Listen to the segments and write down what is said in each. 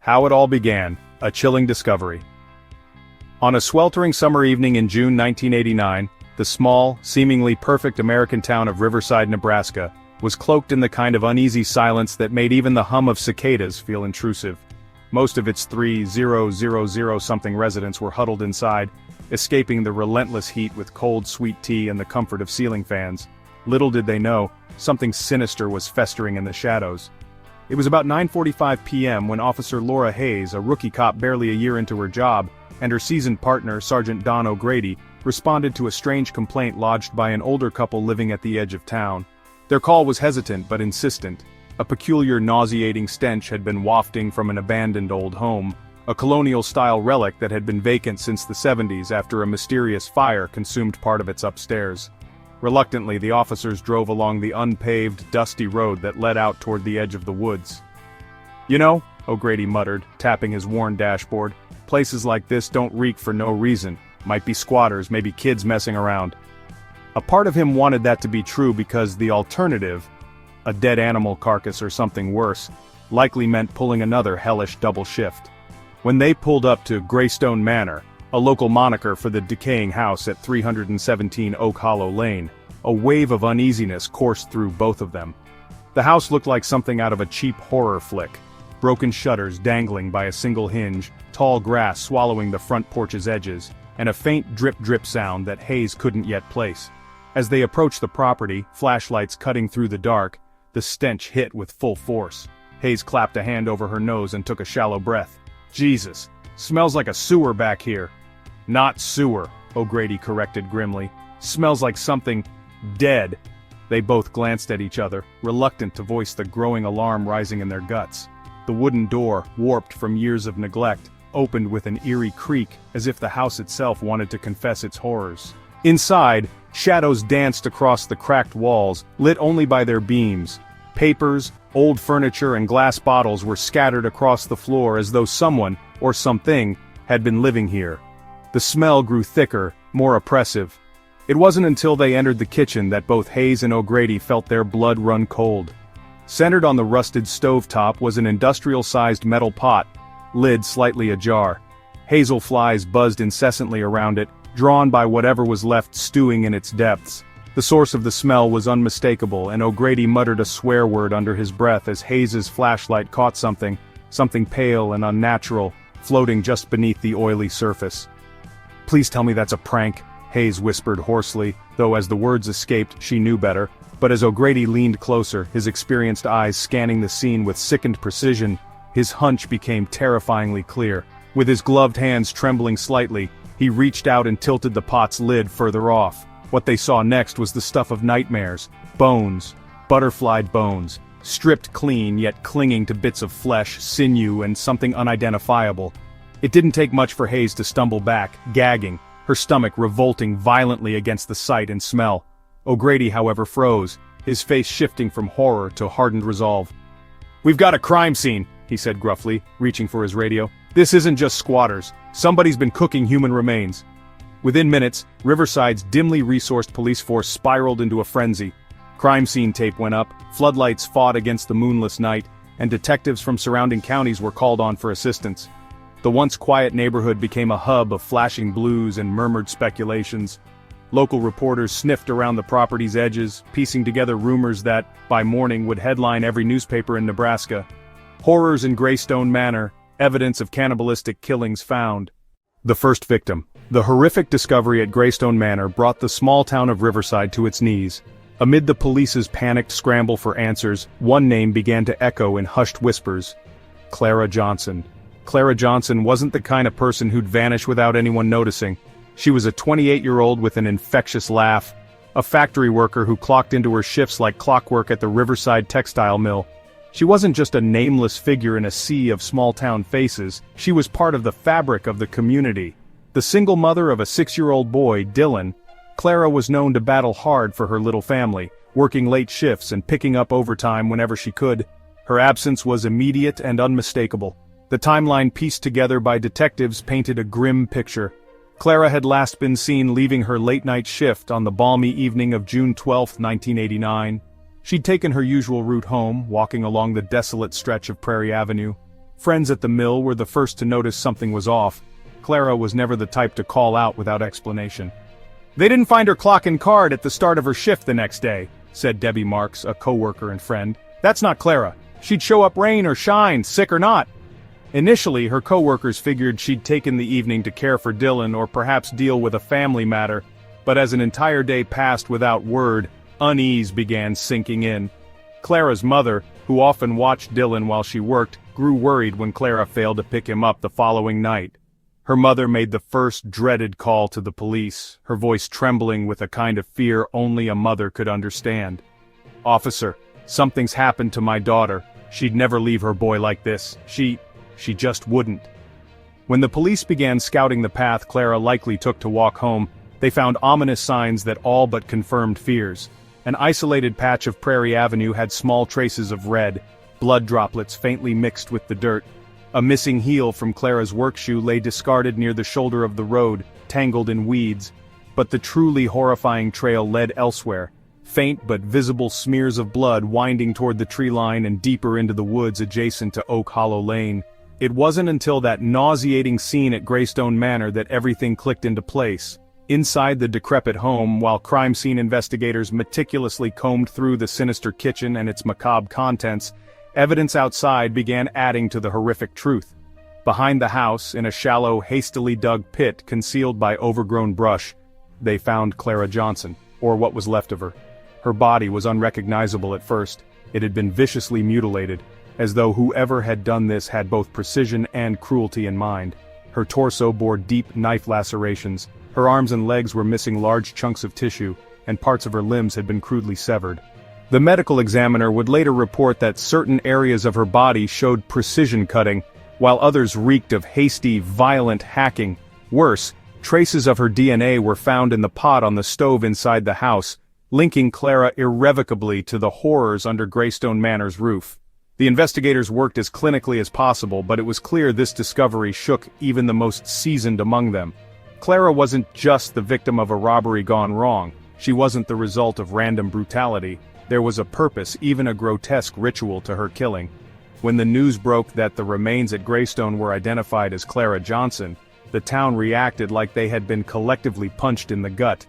How it all began, a chilling discovery. On a sweltering summer evening in June 1989, the small, seemingly perfect American town of Riverside, Nebraska, was cloaked in the kind of uneasy silence that made even the hum of cicadas feel intrusive. Most of its 3,000-something residents were huddled inside, escaping the relentless heat with cold sweet tea and the comfort of ceiling fans. Little did they know, something sinister was festering in the shadows. It was about 9:45 p.m. when Officer Laura Hayes, a rookie cop barely a year into her job, and her seasoned partner, Sergeant Don O'Grady, responded to a strange complaint lodged by an older couple living at the edge of town. Their call was hesitant but insistent. A peculiar nauseating stench had been wafting from an abandoned old home, a colonial-style relic that had been vacant since the 70s after a mysterious fire consumed part of its upstairs. Reluctantly, the officers drove along the unpaved, dusty road that led out toward the edge of the woods. "You know," O'Grady muttered, tapping his worn dashboard, "places like this don't reek for no reason. Might be squatters, maybe kids messing around." A part of him wanted that to be true because the alternative, a dead animal carcass or something worse, likely meant pulling another hellish double shift. When they pulled up to Greystone Manor, a local moniker for the decaying house at 317 Oak Hollow Lane, a wave of uneasiness coursed through both of them. The house looked like something out of a cheap horror flick. Broken shutters dangling by a single hinge, tall grass swallowing the front porch's edges, and a faint drip-drip sound that Hayes couldn't yet place. As they approached the property, flashlights cutting through the dark, the stench hit with full force. Hayes clapped a hand over her nose and took a shallow breath. "Jesus, smells like a sewer back here." "Not sewer," O'Grady corrected grimly. "Smells like something dead." They both glanced at each other, reluctant to voice the growing alarm rising in their guts. The wooden door, warped from years of neglect, opened with an eerie creak, as if the house itself wanted to confess its horrors. Inside, shadows danced across the cracked walls, lit only by their beams. Papers, old furniture and glass bottles were scattered across the floor as though someone, or something, had been living here. The smell grew thicker, more oppressive. It wasn't until they entered the kitchen that both Hayes and O'Grady felt their blood run cold. Centered on the rusted stovetop was an industrial-sized metal pot, lid slightly ajar. Hazel flies buzzed incessantly around it, drawn by whatever was left stewing in its depths. The source of the smell was unmistakable, and O'Grady muttered a swear word under his breath as Hayes's flashlight caught something pale and unnatural, floating just beneath the oily surface. "Please tell me that's a prank," Hayes whispered hoarsely, though as the words escaped she knew better. But as O'Grady leaned closer, his experienced eyes scanning the scene with sickened precision, his hunch became terrifyingly clear. With his gloved hands trembling slightly, he reached out and tilted the pot's lid further off. What they saw next was the stuff of nightmares. Bones. Butterflied bones. Stripped clean yet clinging to bits of flesh, sinew, and something unidentifiable. It didn't take much for Hayes to stumble back, gagging, her stomach revolting violently against the sight and smell. O'Grady, however, froze, his face shifting from horror to hardened resolve. "We've got a crime scene," he said gruffly, reaching for his radio. "This isn't just squatters. Somebody's been cooking human remains." Within minutes, Riverside's dimly resourced police force spiraled into a frenzy. Crime scene tape went up, floodlights fought against the moonless night, and detectives from surrounding counties were called on for assistance. The once quiet neighborhood became a hub of flashing blues and murmured speculations. Local reporters sniffed around the property's edges, piecing together rumors that, by morning, would headline every newspaper in Nebraska. Horrors in Greystone Manor, evidence of cannibalistic killings found. The first victim. The horrific discovery at Greystone Manor brought the small town of Riverside to its knees. Amid the police's panicked scramble for answers, one name began to echo in hushed whispers. Clara Johnson. Clara Johnson wasn't the kind of person who'd vanish without anyone noticing. She was a 28-year-old with an infectious laugh, a factory worker who clocked into her shifts like clockwork at the Riverside textile mill. She wasn't just a nameless figure in a sea of small-town faces, she was part of the fabric of the community. The single mother of a 6-year-old boy, Dylan, Clara was known to battle hard for her little family, working late shifts and picking up overtime whenever she could. Her absence was immediate and unmistakable. The timeline pieced together by detectives painted a grim picture. Clara had last been seen leaving her late-night shift on the balmy evening of June 12, 1989. She'd taken her usual route home, walking along the desolate stretch of Prairie Avenue. Friends at the mill were the first to notice something was off. Clara was never the type to call out without explanation. "They didn't find her clock and card at the start of her shift the next day," said Debbie Marks, a co-worker and friend. "That's not Clara. She'd show up rain or shine, sick or not." Initially, her co-workers figured she'd taken the evening to care for Dylan or perhaps deal with a family matter, but as an entire day passed without word, unease began sinking in. Clara's mother, who often watched Dylan while she worked, grew worried when Clara failed to pick him up the following night. Her mother made the first dreaded call to the police, her voice trembling with a kind of fear only a mother could understand. "Officer, something's happened to my daughter. She'd never leave her boy like this. She just wouldn't." When the police began scouting the path Clara likely took to walk home, they found ominous signs that all but confirmed fears. An isolated patch of Prairie Avenue had small traces of red, blood droplets faintly mixed with the dirt. A missing heel from Clara's work shoe lay discarded near the shoulder of the road, tangled in weeds. But the truly horrifying trail led elsewhere, faint but visible smears of blood winding toward the tree line and deeper into the woods adjacent to Oak Hollow Lane. It wasn't until that nauseating scene at Greystone Manor that everything clicked into place. Inside the decrepit home, while crime scene investigators meticulously combed through the sinister kitchen and its macabre contents, evidence outside began adding to the horrific truth. Behind the house, in a shallow, hastily dug pit concealed by overgrown brush, they found Clara Johnson, or what was left of her. Her body was unrecognizable at first. It had been viciously mutilated, as though whoever had done this had both precision and cruelty in mind. Her torso bore deep knife lacerations, her arms and legs were missing large chunks of tissue, and parts of her limbs had been crudely severed. The medical examiner would later report that certain areas of her body showed precision cutting, while others reeked of hasty, violent hacking. Worse, traces of her DNA were found in the pot on the stove inside the house, linking Clara irrevocably to the horrors under Greystone Manor's roof. The investigators worked as clinically as possible, but it was clear this discovery shook even the most seasoned among them. Clara wasn't just the victim of a robbery gone wrong. She wasn't the result of random brutality. There was a purpose, even a grotesque ritual to her killing. When the news broke that the remains at Greystone were identified as Clara Johnson, the town reacted like they had been collectively punched in the gut.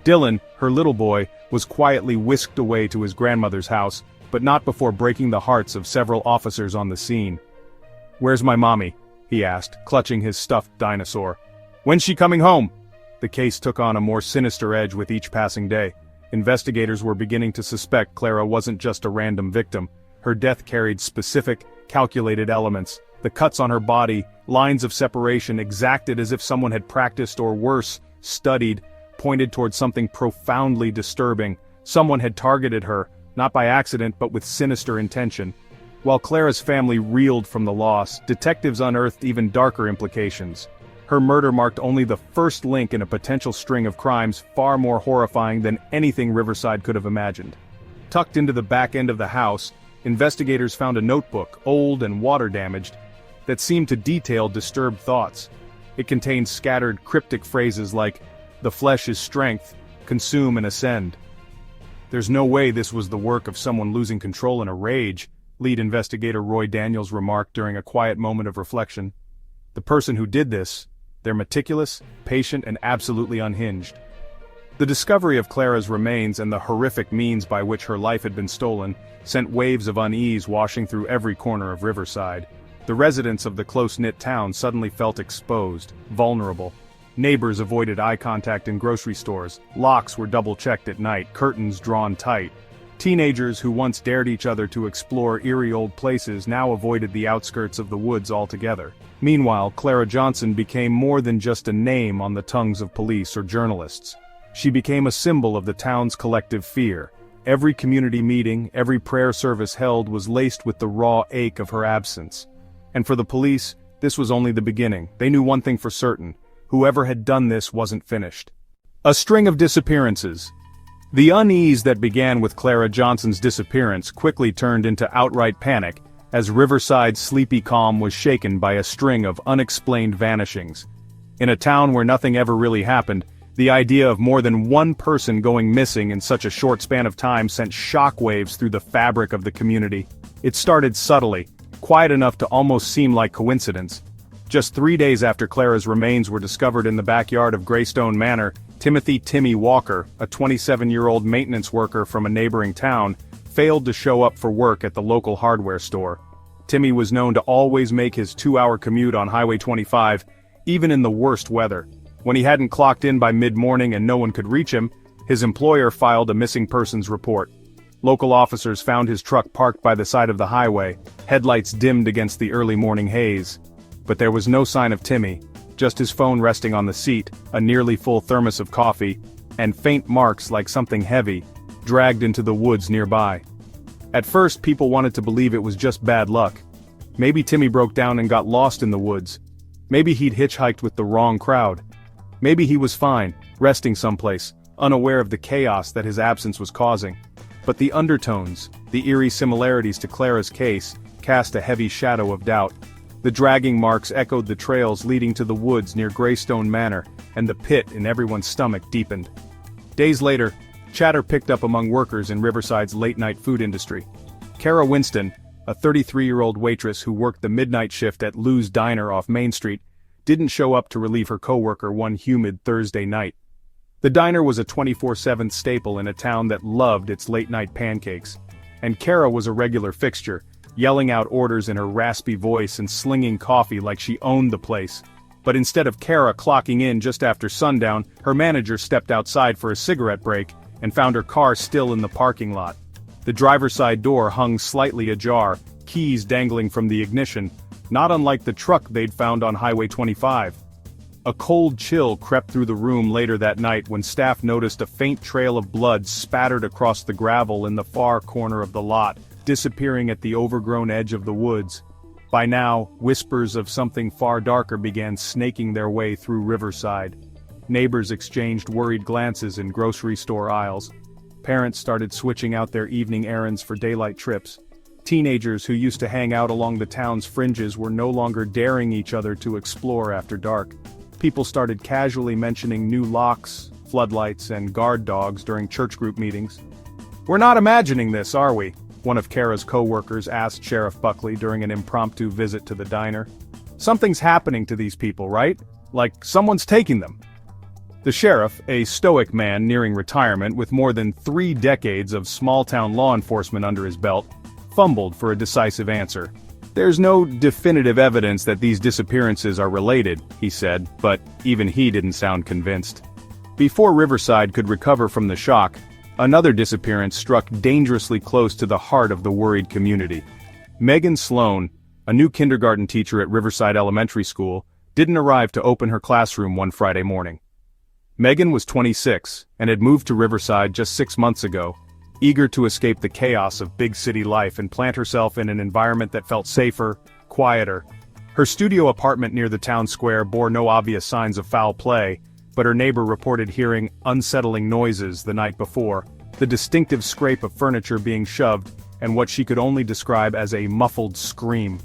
Dylan, her little boy, was quietly whisked away to his grandmother's house, but not before breaking the hearts of several officers on the scene. "Where's my mommy?" he asked, clutching his stuffed dinosaur. "When's she coming home?" The case took on a more sinister edge with each passing day. Investigators were beginning to suspect Clara wasn't just a random victim. Her death carried specific, calculated elements. The cuts on her body, lines of separation exacted as if someone had practiced or worse, studied, pointed toward something profoundly disturbing. Someone had targeted her, not by accident but with sinister intention. While Clara's family reeled from the loss, detectives unearthed even darker implications. Her murder marked only the first link in a potential string of crimes far more horrifying than anything Riverside could have imagined. Tucked into the back end of the house, investigators found a notebook, old and water-damaged, that seemed to detail disturbed thoughts. It contained scattered cryptic phrases like, "The flesh is strength, consume and ascend." "There's no way this was the work of someone losing control in a rage," lead investigator Roy Daniels remarked during a quiet moment of reflection. "The person who did this, they're meticulous, patient, and absolutely unhinged." The discovery of Clara's remains and the horrific means by which her life had been stolen sent waves of unease washing through every corner of Riverside. The residents of the close-knit town suddenly felt exposed, vulnerable. Neighbors avoided eye contact in grocery stores, locks were double-checked at night, curtains drawn tight. Teenagers who once dared each other to explore eerie old places now avoided the outskirts of the woods altogether. Meanwhile, Clara Johnson became more than just a name on the tongues of police or journalists. She became a symbol of the town's collective fear. Every community meeting, every prayer service held was laced with the raw ache of her absence. And for the police, this was only the beginning. They knew one thing for certain: whoever had done this wasn't finished. A string of disappearances. The unease that began with Clara Johnson's disappearance quickly turned into outright panic, as Riverside's sleepy calm was shaken by a string of unexplained vanishings. In a town where nothing ever really happened, the idea of more than one person going missing in such a short span of time sent shockwaves through the fabric of the community. It started subtly, quiet enough to almost seem like coincidence. Just 3 days after Clara's remains were discovered in the backyard of Greystone Manor, Timmy Walker, a 27-year-old maintenance worker from a neighboring town, failed to show up for work at the local hardware store. Timmy was known to always make his 2-hour commute on Highway 25, even in the worst weather. When he hadn't clocked in by mid-morning and no one could reach him, his employer filed a missing persons report. Local officers found his truck parked by the side of the highway, headlights dimmed against the early morning haze. But there was no sign of Timmy, just his phone resting on the seat, a nearly full thermos of coffee, and faint marks like something heavy, dragged into the woods nearby. At first, people wanted to believe it was just bad luck. Maybe Timmy broke down and got lost in the woods. Maybe he'd hitchhiked with the wrong crowd. Maybe he was fine, resting someplace, unaware of the chaos that his absence was causing. But the undertones, the eerie similarities to Clara's case, cast a heavy shadow of doubt. The dragging marks echoed the trails leading to the woods near Greystone Manor, and the pit in everyone's stomach deepened. Days later, chatter picked up among workers in Riverside's late-night food industry. Kara Winston, a 33-year-old waitress who worked the midnight shift at Lou's Diner off Main Street, didn't show up to relieve her coworker one humid Thursday night. The diner was a 24/7 staple in a town that loved its late-night pancakes, and Kara was a regular fixture, yelling out orders in her raspy voice and slinging coffee like she owned the place. But instead of Kara clocking in just after sundown, her manager stepped outside for a cigarette break and found her car still in the parking lot. The driver's side door hung slightly ajar, keys dangling from the ignition, not unlike the truck they'd found on Highway 25. A cold chill crept through the room later that night when staff noticed a faint trail of blood spattered across the gravel in the far corner of the lot, disappearing at the overgrown edge of the woods. By now, whispers of something far darker began snaking their way through Riverside. Neighbors exchanged worried glances in grocery store aisles. Parents started switching out their evening errands for daylight trips. Teenagers who used to hang out along the town's fringes were no longer daring each other to explore after dark. People started casually mentioning new locks, floodlights, and guard dogs during church group meetings. "We're not imagining this, are we?" one of Kara's co-workers asked Sheriff Buckley during an impromptu visit to the diner. "Something's happening to these people, right? Like someone's taking them." The sheriff, a stoic man nearing retirement with more than 3 decades of small-town law enforcement under his belt, fumbled for a decisive answer. "There's no definitive evidence that these disappearances are related," he said, but even he didn't sound convinced. Before Riverside could recover from the shock, another disappearance struck dangerously close to the heart of the worried community. Megan Sloan, a new kindergarten teacher at Riverside Elementary School, didn't arrive to open her classroom one Friday morning. Megan was 26 and had moved to Riverside just 6 months ago, eager to escape the chaos of big city life and plant herself in an environment that felt safer, quieter. Her studio apartment near the town square bore no obvious signs of foul play, but her neighbor reported hearing unsettling noises the night before, the distinctive scrape of furniture being shoved, and what she could only describe as a muffled scream.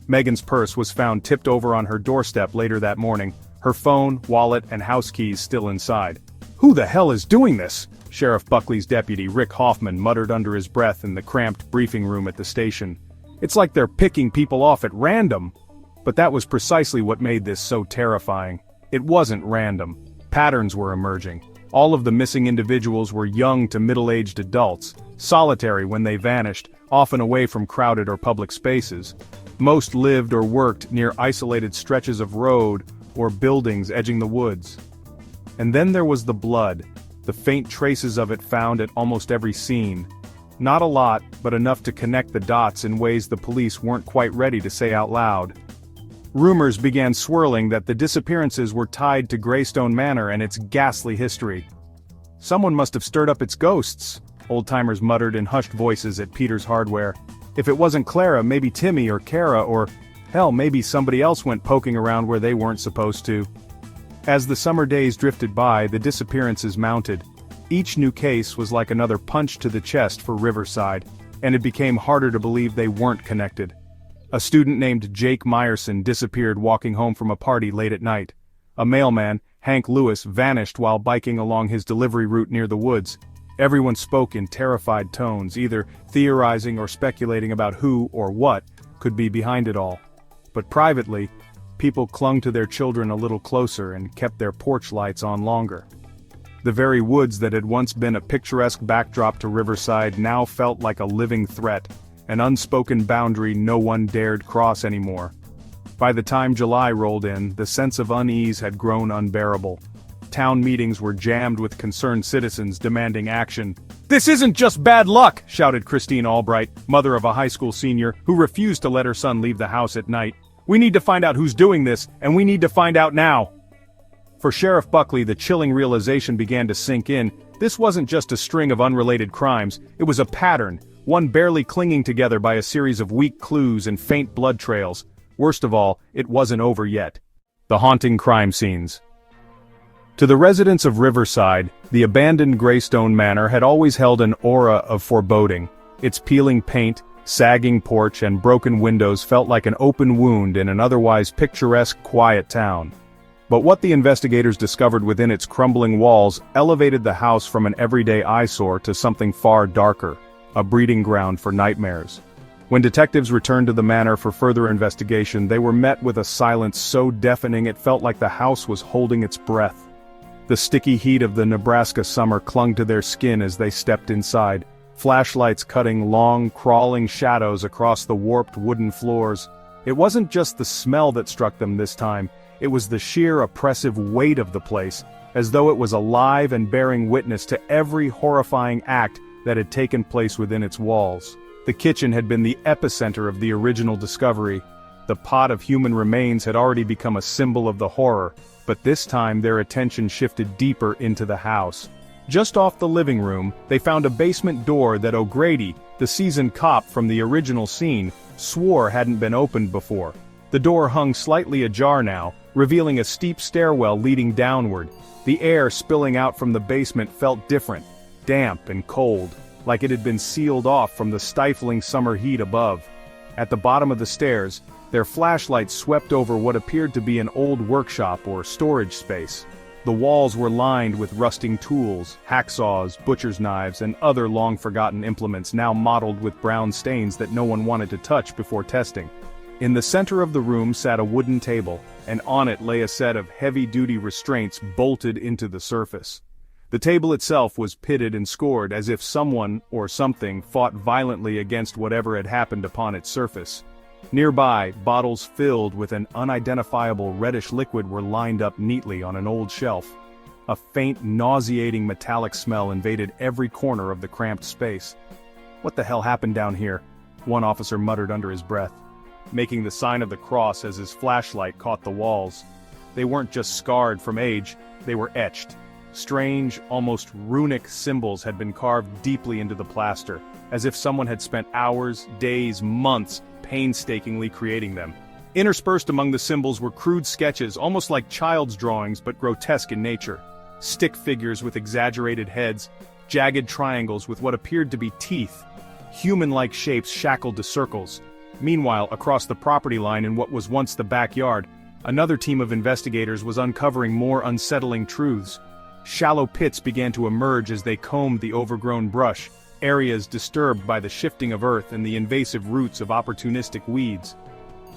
Megan's purse was found tipped over on her doorstep later that morning, her phone, wallet, and house keys still inside. "Who the hell is doing this?" Sheriff Buckley's deputy Rick Hoffman muttered under his breath in the cramped briefing room at the station. "It's like they're picking people off at random." But that was precisely what made this so terrifying. It wasn't random. Patterns were emerging. All of the missing individuals were young to middle-aged adults, solitary when they vanished, often away from crowded or public spaces. Most lived or worked near isolated stretches of road or buildings edging the woods. And then there was the blood, the faint traces of it found at almost every scene. Not a lot, but enough to connect the dots in ways the police weren't quite ready to say out loud. Rumors began swirling that the disappearances were tied to Greystone Manor and its ghastly history. "Someone must have stirred up its ghosts," old-timers muttered in hushed voices at Peter's Hardware. "If it wasn't Clara, maybe Timmy or Kara or, hell, maybe somebody else went poking around where they weren't supposed to." As the summer days drifted by, the disappearances mounted. Each new case was like another punch to the chest for Riverside, and it became harder to believe they weren't connected. A student named Jake Meyerson disappeared walking home from a party late at night. A mailman, Hank Lewis, vanished while biking along his delivery route near the woods. Everyone spoke in terrified tones, either theorizing or speculating about who or what could be behind it all. But privately, people clung to their children a little closer and kept their porch lights on longer. The very woods that had once been a picturesque backdrop to Riverside now felt like a living threat, an unspoken boundary no one dared cross anymore. By the time July rolled in, the sense of unease had grown unbearable. Town meetings were jammed with concerned citizens demanding action. "This isn't just bad luck!" shouted Christine Albright, mother of a high school senior, who refused to let her son leave the house at night. "We need to find out who's doing this, and we need to find out now!" For Sheriff Buckley, the chilling realization began to sink in. This wasn't just a string of unrelated crimes, it was a pattern, one barely clinging together by a series of weak clues and faint blood trails. Worst of all, it wasn't over yet. The haunting crime scenes. To the residents of Riverside, the abandoned Greystone Manor had always held an aura of foreboding. Its peeling paint, sagging porch, and broken windows felt like an open wound in an otherwise picturesque, quiet town. But what the investigators discovered within its crumbling walls elevated the house from an everyday eyesore to something far darker, a breeding ground for nightmares. When detectives returned to the manor for further investigation, they were met with a silence so deafening it felt like the house was holding its breath. The sticky heat of the Nebraska summer clung to their skin as they stepped inside, flashlights cutting long, crawling shadows across the warped wooden floors. It wasn't just the smell that struck them this time, it was the sheer oppressive weight of the place, as though it was alive and bearing witness to every horrifying act that had taken place within its walls. The kitchen had been the epicenter of the original discovery. The pot of human remains had already become a symbol of the horror, but this time their attention shifted deeper into the house. Just off the living room, they found a basement door that O'Grady, the seasoned cop from the original scene, swore hadn't been opened before. The door hung slightly ajar now, revealing a steep stairwell leading downward. The air spilling out from the basement felt different, damp and cold, like it had been sealed off from the stifling summer heat above. At the bottom of the stairs, their flashlights swept over what appeared to be an old workshop or storage space. The walls were lined with rusting tools, hacksaws, butcher's knives, and other long-forgotten implements now mottled with brown stains that no one wanted to touch before testing. In the center of the room sat a wooden table, and on it lay a set of heavy-duty restraints bolted into the surface. The table itself was pitted and scored as if someone, or something, fought violently against whatever had happened upon its surface. Nearby, bottles filled with an unidentifiable reddish liquid were lined up neatly on an old shelf. A faint, nauseating metallic smell invaded every corner of the cramped space. "What the hell happened down here?" one officer muttered under his breath, making the sign of the cross as his flashlight caught the walls. They weren't just scarred from age, they were etched. Strange, almost runic symbols had been carved deeply into the plaster, as if someone had spent hours, days, months, painstakingly creating them. Interspersed among the symbols were crude sketches, almost like child's drawings but grotesque in nature. Stick figures with exaggerated heads, jagged triangles with what appeared to be teeth, human-like shapes shackled to circles. Meanwhile, across the property line in what was once the backyard, another team of investigators was uncovering more unsettling truths. Shallow pits began to emerge as they combed the overgrown brush, areas disturbed by the shifting of earth and the invasive roots of opportunistic weeds.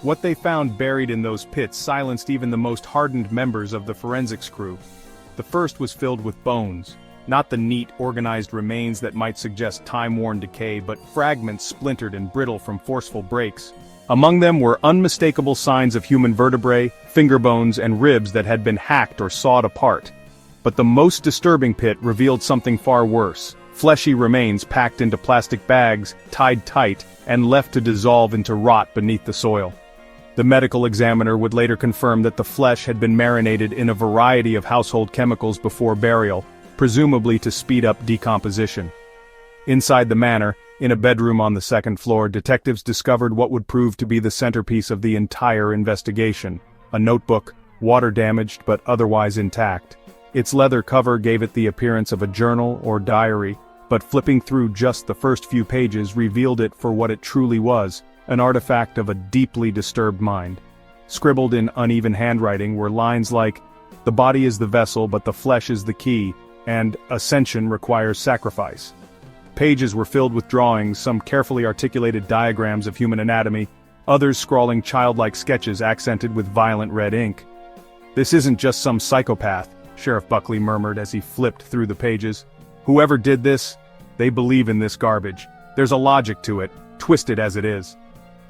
What they found buried in those pits silenced even the most hardened members of the forensics crew. The first was filled with bones, not the neat, organized remains that might suggest time-worn decay, but fragments splintered and brittle from forceful breaks. Among them were unmistakable signs of human vertebrae, finger bones, and ribs that had been hacked or sawed apart. But the most disturbing pit revealed something far worse. Fleshy remains packed into plastic bags, tied tight, and left to dissolve into rot beneath the soil. The medical examiner would later confirm that the flesh had been marinated in a variety of household chemicals before burial, presumably to speed up decomposition. Inside the manor, in a bedroom on the second floor, detectives discovered what would prove to be the centerpiece of the entire investigation: a notebook, water-damaged but otherwise intact. Its leather cover gave it the appearance of a journal or diary, but flipping through just the first few pages revealed it for what it truly was, an artifact of a deeply disturbed mind. Scribbled in uneven handwriting were lines like, "The body is the vessel but the flesh is the key," and "Ascension requires sacrifice." Pages were filled with drawings, some carefully articulated diagrams of human anatomy, others scrawling childlike sketches accented with violent red ink. "This isn't just some psychopath," Sheriff Buckley murmured as he flipped through the pages. "Whoever did this, they believe in this garbage. There's a logic to it, twisted as it is."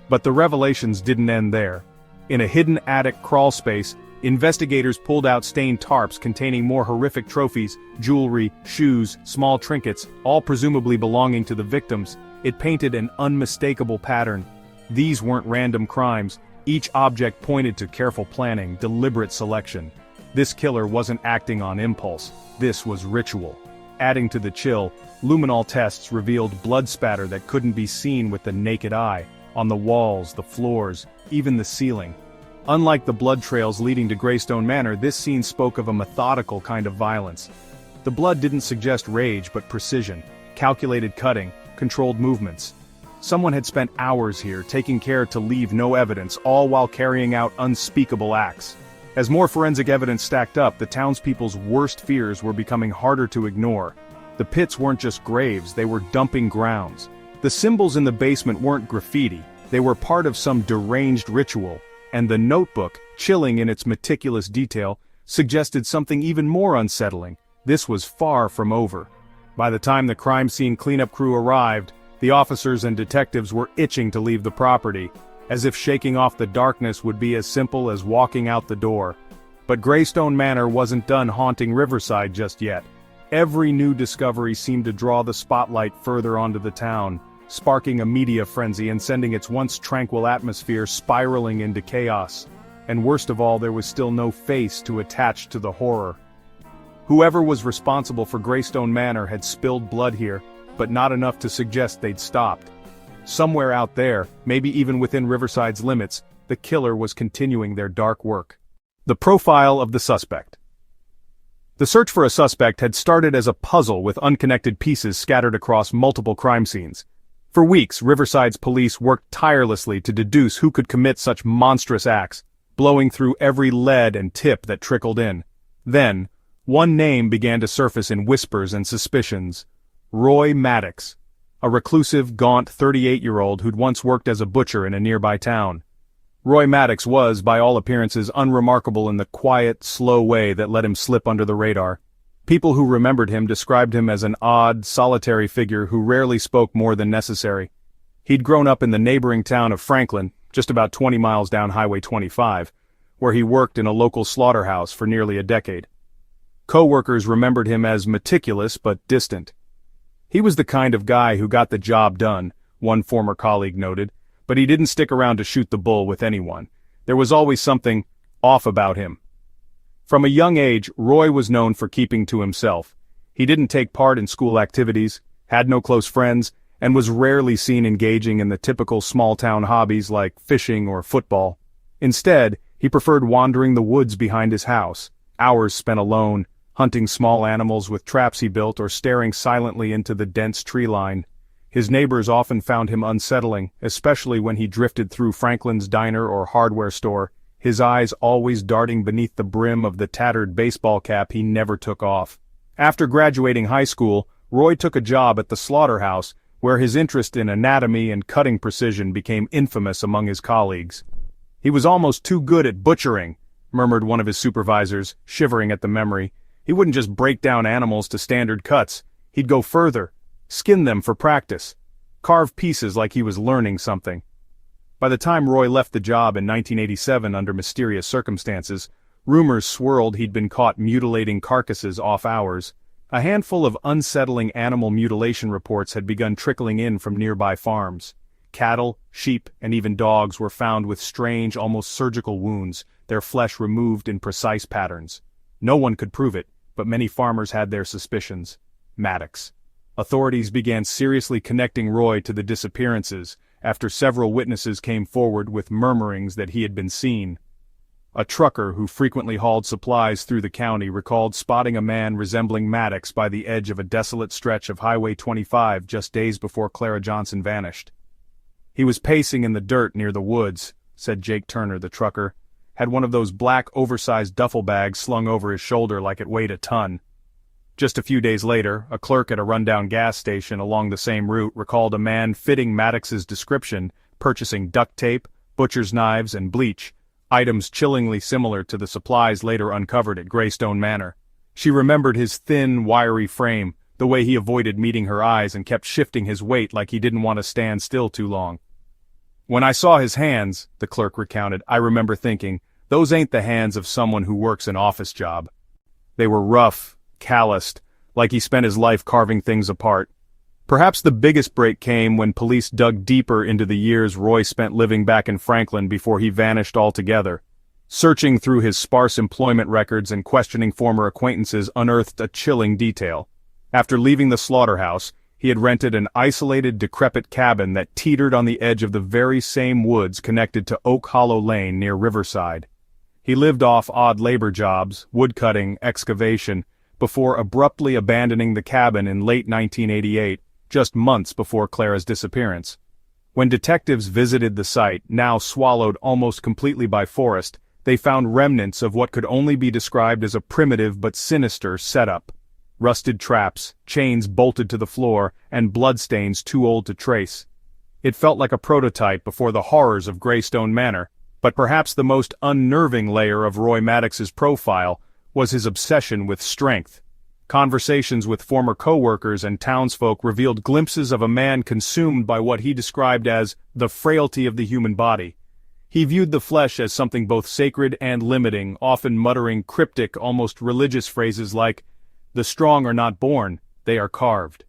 But the revelations didn't end there. In a hidden attic crawlspace, investigators pulled out stained tarps containing more horrific trophies, jewelry, shoes, small trinkets, all presumably belonging to the victims. It painted an unmistakable pattern. These weren't random crimes. Each object pointed to careful planning, deliberate selection. This killer wasn't acting on impulse. This was ritual. Adding to the chill, luminol tests revealed blood spatter that couldn't be seen with the naked eye, on the walls, the floors, even the ceiling. Unlike the blood trails leading to Greystone Manor, this scene spoke of a methodical kind of violence. The blood didn't suggest rage but precision, calculated cutting, controlled movements. Someone had spent hours here taking care to leave no evidence, all while carrying out unspeakable acts. As more forensic evidence stacked up, the townspeople's worst fears were becoming harder to ignore. The pits weren't just graves, they were dumping grounds. The symbols in the basement weren't graffiti, they were part of some deranged ritual, and the notebook, chilling in its meticulous detail, suggested something even more unsettling. This was far from over. By the time the crime scene cleanup crew arrived, the officers and detectives were itching to leave the property, as if shaking off the darkness would be as simple as walking out the door. But Greystone Manor wasn't done haunting Riverside just yet. Every new discovery seemed to draw the spotlight further onto the town, sparking a media frenzy and sending its once tranquil atmosphere spiraling into chaos. And worst of all, there was still no face to attach to the horror. Whoever was responsible for Greystone Manor had spilled blood here, but not enough to suggest they'd stopped. Somewhere out there, maybe even within Riverside's limits, the killer was continuing their dark work. The profile of the suspect. The search for a suspect had started as a puzzle with unconnected pieces scattered across multiple crime scenes. For weeks, Riverside's police worked tirelessly to deduce who could commit such monstrous acts, blowing through every lead and tip that trickled in. Then, one name began to surface in whispers and suspicions: Roy Maddox, a reclusive, gaunt 38-year-old who'd once worked as a butcher in a nearby town. Roy Maddox was, by all appearances, unremarkable in the quiet, slow way that let him slip under the radar. People who remembered him described him as an odd, solitary figure who rarely spoke more than necessary. He'd grown up in the neighboring town of Franklin, just about 20 miles down Highway 25, where he worked in a local slaughterhouse for nearly a decade. Co-workers remembered him as meticulous but distant. He was the kind of guy who got the job done, one former colleague noted, but he didn't stick around to shoot the bull with anyone. There was always something off about him. From a young age, Roy was known for keeping to himself. He didn't take part in school activities, had no close friends, and was rarely seen engaging in the typical small-town hobbies like fishing or football. Instead, he preferred wandering the woods behind his house, hours spent alone, hunting small animals with traps he built or staring silently into the dense tree line. His neighbors often found him unsettling, especially when he drifted through Franklin's diner or hardware store, his eyes always darting beneath the brim of the tattered baseball cap he never took off. After graduating high school, Roy took a job at the slaughterhouse, where his interest in anatomy and cutting precision became infamous among his colleagues. "He was almost too good at butchering," murmured one of his supervisors, shivering at the memory. "He wouldn't just break down animals to standard cuts. He'd go further, skin them for practice, carve pieces like he was learning something." By the time Roy left the job in 1987 under mysterious circumstances, rumors swirled he'd been caught mutilating carcasses off hours. A handful of unsettling animal mutilation reports had begun trickling in from nearby farms. Cattle, sheep, and even dogs were found with strange, almost surgical wounds, their flesh removed in precise patterns. No one could prove it, but many farmers had their suspicions. Maddox. Authorities began seriously connecting Roy to the disappearances, after several witnesses came forward with murmurings that he had been seen. A trucker who frequently hauled supplies through the county recalled spotting a man resembling Maddox by the edge of a desolate stretch of Highway 25 just days before Clara Johnson vanished. "He was pacing in the dirt near the woods," said Jake Turner, the trucker. "Had one of those black oversized duffel bags slung over his shoulder like it weighed a ton." Just a few days later, a clerk at a rundown gas station along the same route recalled a man fitting Maddox's description, purchasing duct tape, butcher's knives, and bleach, items chillingly similar to the supplies later uncovered at Greystone Manor. She remembered his thin, wiry frame, the way he avoided meeting her eyes and kept shifting his weight like he didn't want to stand still too long. "When I saw his hands," the clerk recounted, "I remember thinking, those ain't the hands of someone who works an office job. They were rough, calloused, like he spent his life carving things apart." Perhaps the biggest break came when police dug deeper into the years Roy spent living back in Franklin before he vanished altogether. Searching through his sparse employment records and questioning former acquaintances unearthed a chilling detail. After leaving the slaughterhouse, he had rented an isolated, decrepit cabin that teetered on the edge of the very same woods connected to Oak Hollow Lane near Riverside. He lived off odd labor jobs, woodcutting, excavation, before abruptly abandoning the cabin in late 1988, just months before Clara's disappearance. When detectives visited the site, now swallowed almost completely by forest, they found remnants of what could only be described as a primitive but sinister setup. Rusted traps, chains bolted to the floor, and bloodstains too old to trace. It felt like a prototype before the horrors of Greystone Manor, but perhaps the most unnerving layer of Roy Maddox's profile was his obsession with strength. Conversations with former co-workers and townsfolk revealed glimpses of a man consumed by what he described as the frailty of the human body. He viewed the flesh as something both sacred and limiting, often muttering cryptic, almost religious phrases like, "The strong are not born, they are carved."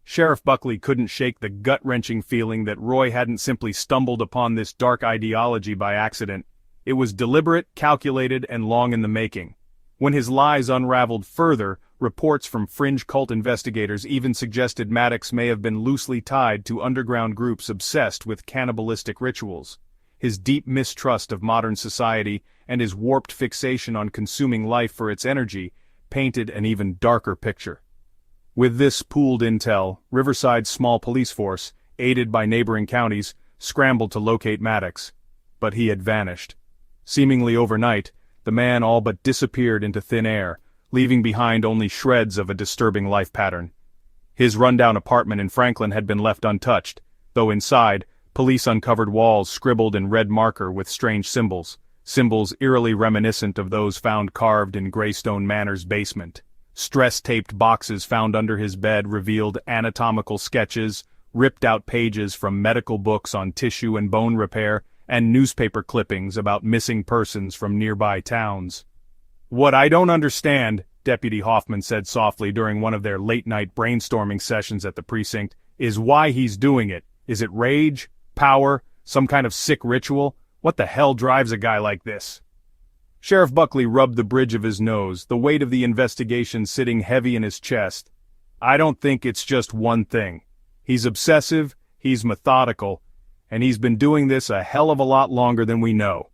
Sheriff Buckley couldn't shake the gut-wrenching feeling that Roy hadn't simply stumbled upon this dark ideology by accident. It was deliberate, calculated, and long in the making. When his lies unraveled further, reports from fringe cult investigators even suggested Maddox may have been loosely tied to underground groups obsessed with cannibalistic rituals. His deep mistrust of modern society and his warped fixation on consuming life for its energy painted an even darker picture. With this pooled intel, Riverside's small police force, aided by neighboring counties, scrambled to locate Maddox. But he had vanished. Seemingly overnight, the man all but disappeared into thin air, leaving behind only shreds of a disturbing life pattern. His rundown apartment in Franklin had been left untouched, though inside, police uncovered walls scribbled in red marker with strange symbols eerily reminiscent of those found carved in Greystone Manor's basement. Stress-taped boxes found under his bed revealed anatomical sketches, ripped-out pages from medical books on tissue and bone repair, and newspaper clippings about missing persons from nearby towns. "What I don't understand," Deputy Hoffman said softly during one of their late-night brainstorming sessions at the precinct, "is why he's doing it. Is it rage? Power? Some kind of sick ritual? What the hell drives a guy like this?" Sheriff Buckley rubbed the bridge of his nose, the weight of the investigation sitting heavy in his chest. "I don't think it's just one thing. He's obsessive, he's methodical, and he's been doing this a hell of a lot longer than we know."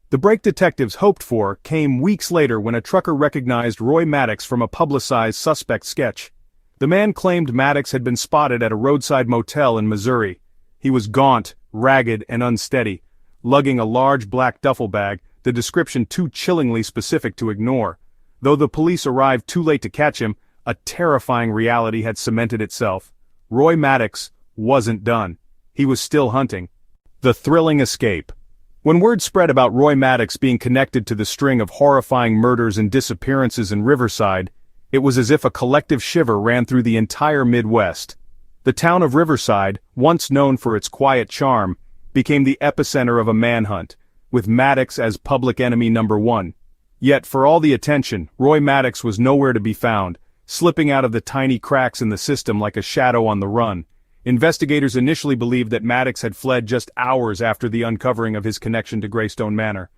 The break detectives hoped for came weeks later when a trucker recognized Roy Maddox from a publicized suspect sketch. The man claimed Maddox had been spotted at a roadside motel in Missouri. He was gaunt, ragged, and unsteady, lugging a large black duffel bag, the description too chillingly specific to ignore. Though the police arrived too late to catch him, a terrifying reality had cemented itself. Roy Maddox wasn't done. He was still hunting. The thrilling escape. When word spread about Roy Maddox being connected to the string of horrifying murders and disappearances in Riverside, it was as if a collective shiver ran through the entire Midwest. The town of Riverside, once known for its quiet charm, became the epicenter of a manhunt, with Maddox as public enemy number one. Yet for all the attention, Roy Maddox was nowhere to be found, slipping out of the tiny cracks in the system like a shadow on the run. Investigators initially believed that Maddox had fled just hours after the uncovering of his connection to Greystone Manor.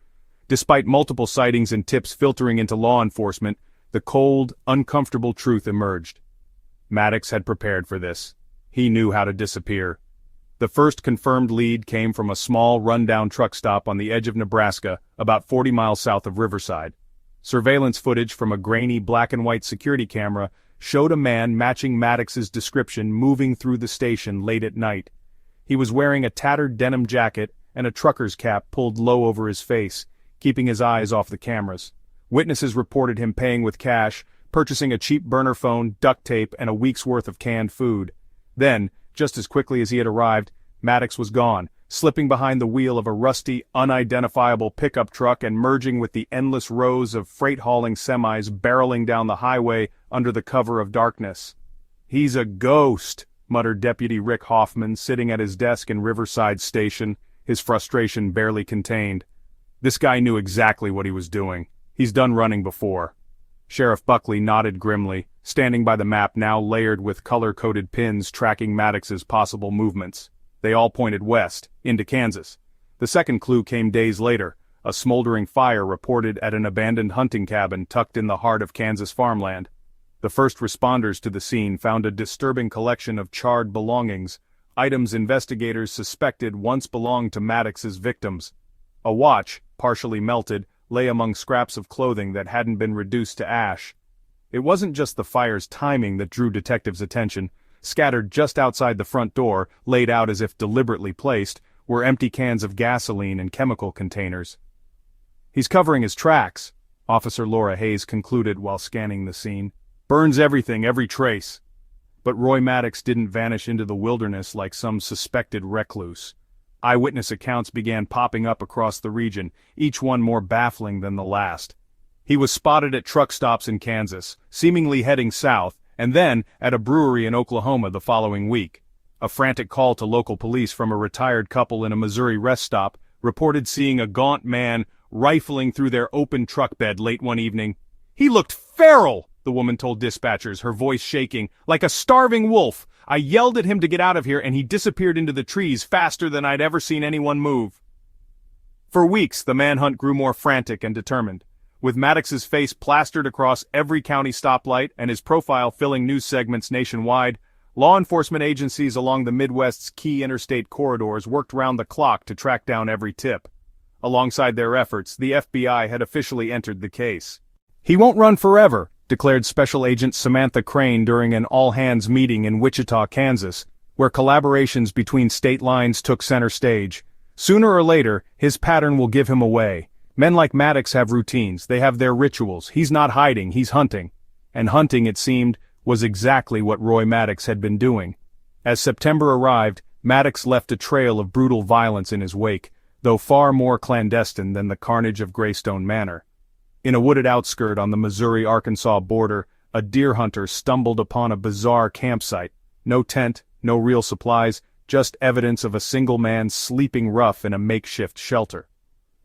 Despite multiple sightings and tips filtering into law enforcement, the cold, uncomfortable truth emerged. Maddox had prepared for this. He knew how to disappear. The first confirmed lead came from a small, rundown truck stop on the edge of Nebraska, about 40 miles south of Riverside. Surveillance footage from a grainy black-and-white security camera showed a man matching Maddox's description moving through the station late at night. He was wearing a tattered denim jacket and a trucker's cap pulled low over his face, keeping his eyes off the cameras. Witnesses reported him paying with cash, purchasing a cheap burner phone, duct tape, and a week's worth of canned food. Then, just as quickly as he had arrived, Maddox was gone, slipping behind the wheel of a rusty, unidentifiable pickup truck and merging with the endless rows of freight-hauling semis barreling down the highway under the cover of darkness. "He's a ghost," muttered Deputy Rick Hoffman, sitting at his desk in Riverside Station, his frustration barely contained. This guy knew exactly what he was doing. He's done running before. Sheriff Buckley nodded grimly, standing by the map now layered with color-coded pins tracking Maddox's possible movements. They all pointed west, into Kansas. The second clue came days later, a smoldering fire reported at an abandoned hunting cabin tucked in the heart of Kansas farmland. The first responders to the scene found a disturbing collection of charred belongings, items investigators suspected once belonged to Maddox's victims. A watch, partially melted, lay among scraps of clothing that hadn't been reduced to ash. It wasn't just the fire's timing that drew detectives' attention. Scattered just outside the front door, laid out as if deliberately placed, were empty cans of gasoline and chemical containers. "He's covering his tracks," Officer Laura Hayes concluded while scanning the scene. "Burns everything, every trace." But Roy Maddox didn't vanish into the wilderness like some suspected recluse. Eyewitness accounts began popping up across the region, each one more baffling than the last. He was spotted at truck stops in Kansas, seemingly heading south, and then at a brewery in Oklahoma the following week. A frantic call to local police from a retired couple in a Missouri rest stop reported seeing a gaunt man rifling through their open truck bed late one evening. "He looked feral," the woman told dispatchers, her voice shaking, "like a starving wolf. I yelled at him to get out of here and he disappeared into the trees faster than I'd ever seen anyone move." For weeks, the manhunt grew more frantic and determined. With Maddox's face plastered across every county stoplight and his profile filling news segments nationwide, law enforcement agencies along the Midwest's key interstate corridors worked round the clock to track down every tip. Alongside their efforts, the FBI had officially entered the case. "He won't run forever," declared Special Agent Samantha Crane during an all-hands meeting in Wichita, Kansas, where collaborations between state lines took center stage. "Sooner or later, his pattern will give him away. Men like Maddox have routines, they have their rituals. He's not hiding, he's hunting." And hunting, it seemed, was exactly what Roy Maddox had been doing. As September arrived, Maddox left a trail of brutal violence in his wake, though far more clandestine than the carnage of Greystone Manor. In a wooded outskirt on the Missouri-Arkansas border, a deer hunter stumbled upon a bizarre campsite. No tent, no real supplies, just evidence of a single man sleeping rough in a makeshift shelter.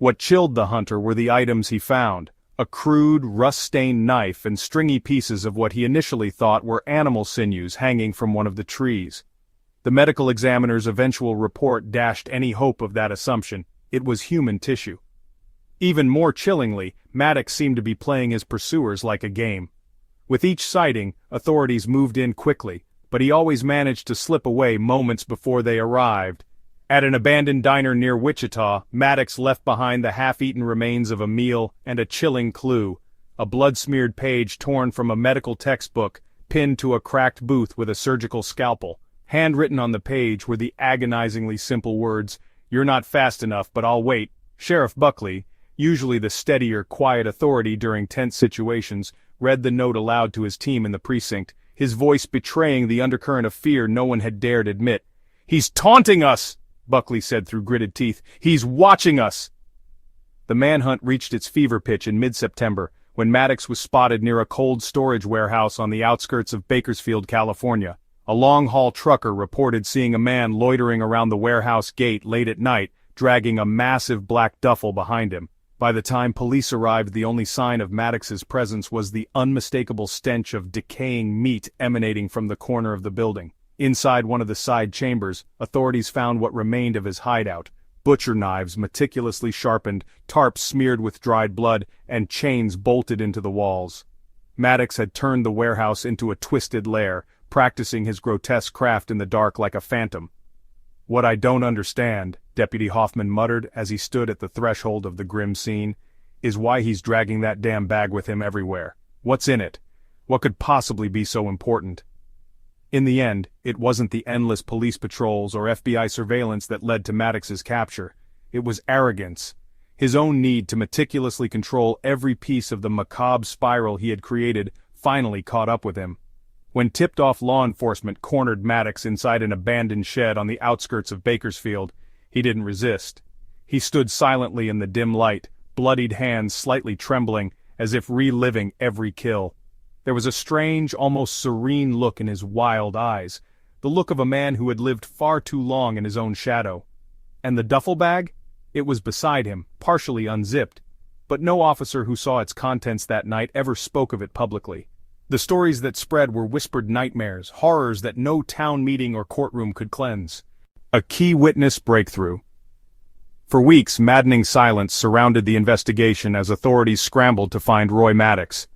What chilled the hunter were the items he found: a crude, rust-stained knife and stringy pieces of what he initially thought were animal sinews hanging from one of the trees. The medical examiner's eventual report dashed any hope of that assumption. It was human tissue. Even more chillingly, Maddox seemed to be playing his pursuers like a game. With each sighting, authorities moved in quickly, but he always managed to slip away moments before they arrived. At an abandoned diner near Wichita, Maddox left behind the half-eaten remains of a meal and a chilling clue: a blood-smeared page torn from a medical textbook, pinned to a cracked booth with a surgical scalpel. Handwritten on the page were the agonizingly simple words, "You're not fast enough, but I'll wait." Sheriff Buckley, usually the steadier, quiet authority during tense situations, read the note aloud to his team in the precinct, his voice betraying the undercurrent of fear no one had dared admit. "He's taunting us!" Buckley said through gritted teeth. "He's watching us!" The manhunt reached its fever pitch in mid-September, when Maddox was spotted near a cold storage warehouse on the outskirts of Bakersfield, California. A long-haul trucker reported seeing a man loitering around the warehouse gate late at night, dragging a massive black duffel behind him. By the time police arrived, the only sign of Maddox's presence was the unmistakable stench of decaying meat emanating from the corner of the building. Inside one of the side chambers, authorities found what remained of his hideout: butcher knives meticulously sharpened, tarps smeared with dried blood, and chains bolted into the walls. Maddox had turned the warehouse into a twisted lair, practicing his grotesque craft in the dark like a phantom. "What I don't understand," Deputy Hoffman muttered as he stood at the threshold of the grim scene, "is why he's dragging that damn bag with him everywhere. What's in it? What could possibly be so important?" In the end, it wasn't the endless police patrols or FBI surveillance that led to Maddox's capture. It was arrogance. His own need to meticulously control every piece of the macabre spiral he had created finally caught up with him. When tipped-off law enforcement cornered Maddox inside an abandoned shed on the outskirts of Bakersfield, He didn't resist. He stood silently in the dim light, bloodied hands slightly trembling, as if reliving every kill. There was a strange, almost serene look in his wild eyes, the look of a man who had lived far too long in his own shadow. And the duffel bag? It was beside him, partially unzipped, but no officer who saw its contents that night ever spoke of it publicly. The stories that spread were whispered nightmares, horrors that no town meeting or courtroom could cleanse. A key witness breakthrough. For weeks, maddening silence surrounded the investigation as authorities scrambled to find Roy Maddox.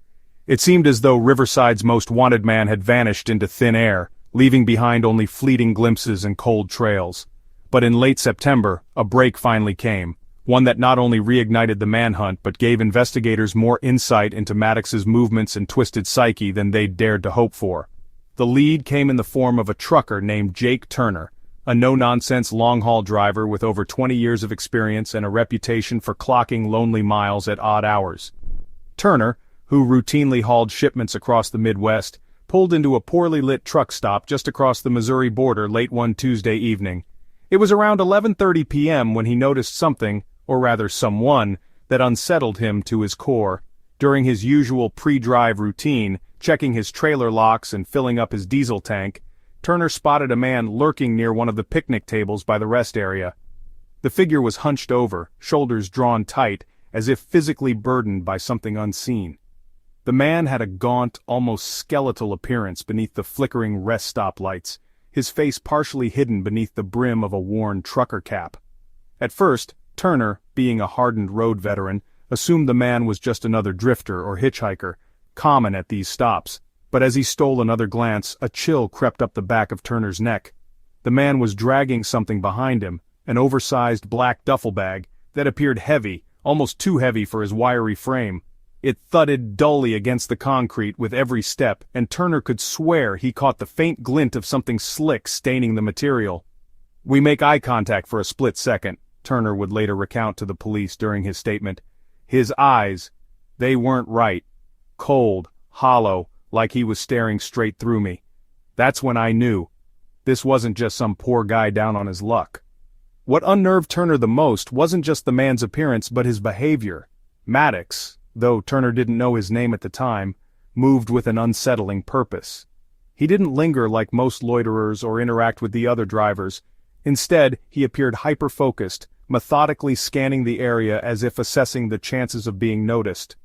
It seemed as though Riverside's most wanted man had vanished into thin air, leaving behind only fleeting glimpses and cold trails. But in late September, a break finally came, one that not only reignited the manhunt but gave investigators more insight into Maddox's movements and twisted psyche than they'd dared to hope for. The lead came in the form of a trucker named Jake Turner, a no-nonsense long-haul driver with over 20 years of experience and a reputation for clocking lonely miles at odd hours. Turner, who routinely hauled shipments across the Midwest, pulled into a poorly lit truck stop just across the Missouri border late one Tuesday evening. It was around 11:30 p.m. when he noticed something, or rather someone, that unsettled him to his core. During his usual pre-drive routine, checking his trailer locks and filling up his diesel tank, Turner spotted a man lurking near one of the picnic tables by the rest area. The figure was hunched over, shoulders drawn tight, as if physically burdened by something unseen. The man had a gaunt, almost skeletal appearance beneath the flickering rest stop lights, his face partially hidden beneath the brim of a worn trucker cap. At first, Turner, being a hardened road veteran, assumed the man was just another drifter or hitchhiker, common at these stops, but as he stole another glance, a chill crept up the back of Turner's neck. The man was dragging something behind him, an oversized black duffel bag that appeared heavy, almost too heavy for his wiry frame. It thudded dully against the concrete with every step, and Turner could swear he caught the faint glint of something slick staining the material. "We make eye contact for a split second," Turner would later recount to the police during his statement. "His eyes, they weren't right. Cold, hollow, like he was staring straight through me. That's when I knew. This wasn't just some poor guy down on his luck." What unnerved Turner the most wasn't just the man's appearance but his behavior. Maddox, though Turner didn't know his name at the time, moved with an unsettling purpose. He didn't linger like most loiterers or interact with the other drivers. Instead, he appeared hyper-focused, methodically scanning the area as if assessing the chances of being noticed.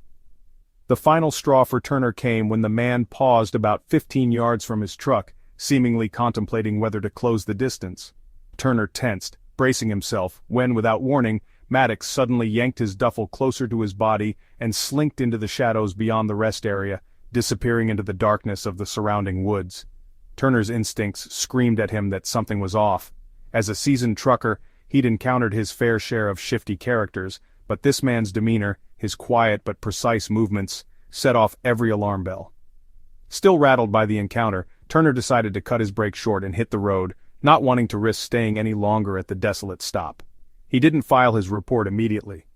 The final straw for Turner came when the man paused about 15 yards from his truck, seemingly contemplating whether to close the distance. Turner tensed, bracing himself, when, without warning, Maddox suddenly yanked his duffel closer to his body and slinked into the shadows beyond the rest area, disappearing into the darkness of the surrounding woods. Turner's instincts screamed at him that something was off. As a seasoned trucker, he'd encountered his fair share of shifty characters, but this man's demeanor, his quiet but precise movements, set off every alarm bell. Still rattled by the encounter, Turner decided to cut his break short and hit the road, not wanting to risk staying any longer at the desolate stop. He didn't file his report immediately.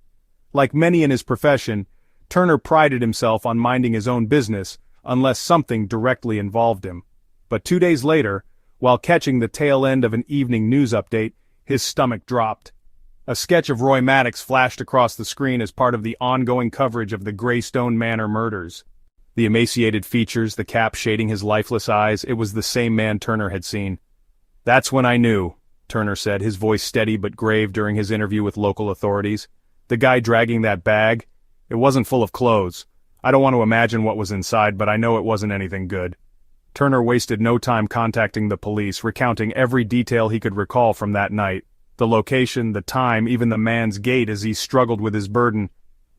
Like many in his profession, Turner prided himself on minding his own business unless something directly involved him. But 2 days later, while catching the tail end of an evening news update, his stomach dropped. A sketch of Roy Maddox flashed across the screen as part of the ongoing coverage of the Greystone Manor murders. The emaciated features, the cap shading his lifeless eyes, it was the same man Turner had seen. "That's when I knew," Turner said, his voice steady but grave during his interview with local authorities. "The guy dragging that bag, it wasn't full of clothes. I don't want to imagine what was inside, but I know it wasn't anything good." Turner wasted no time contacting the police, recounting every detail he could recall from that night. The location, the time, even the man's gait as he struggled with his burden.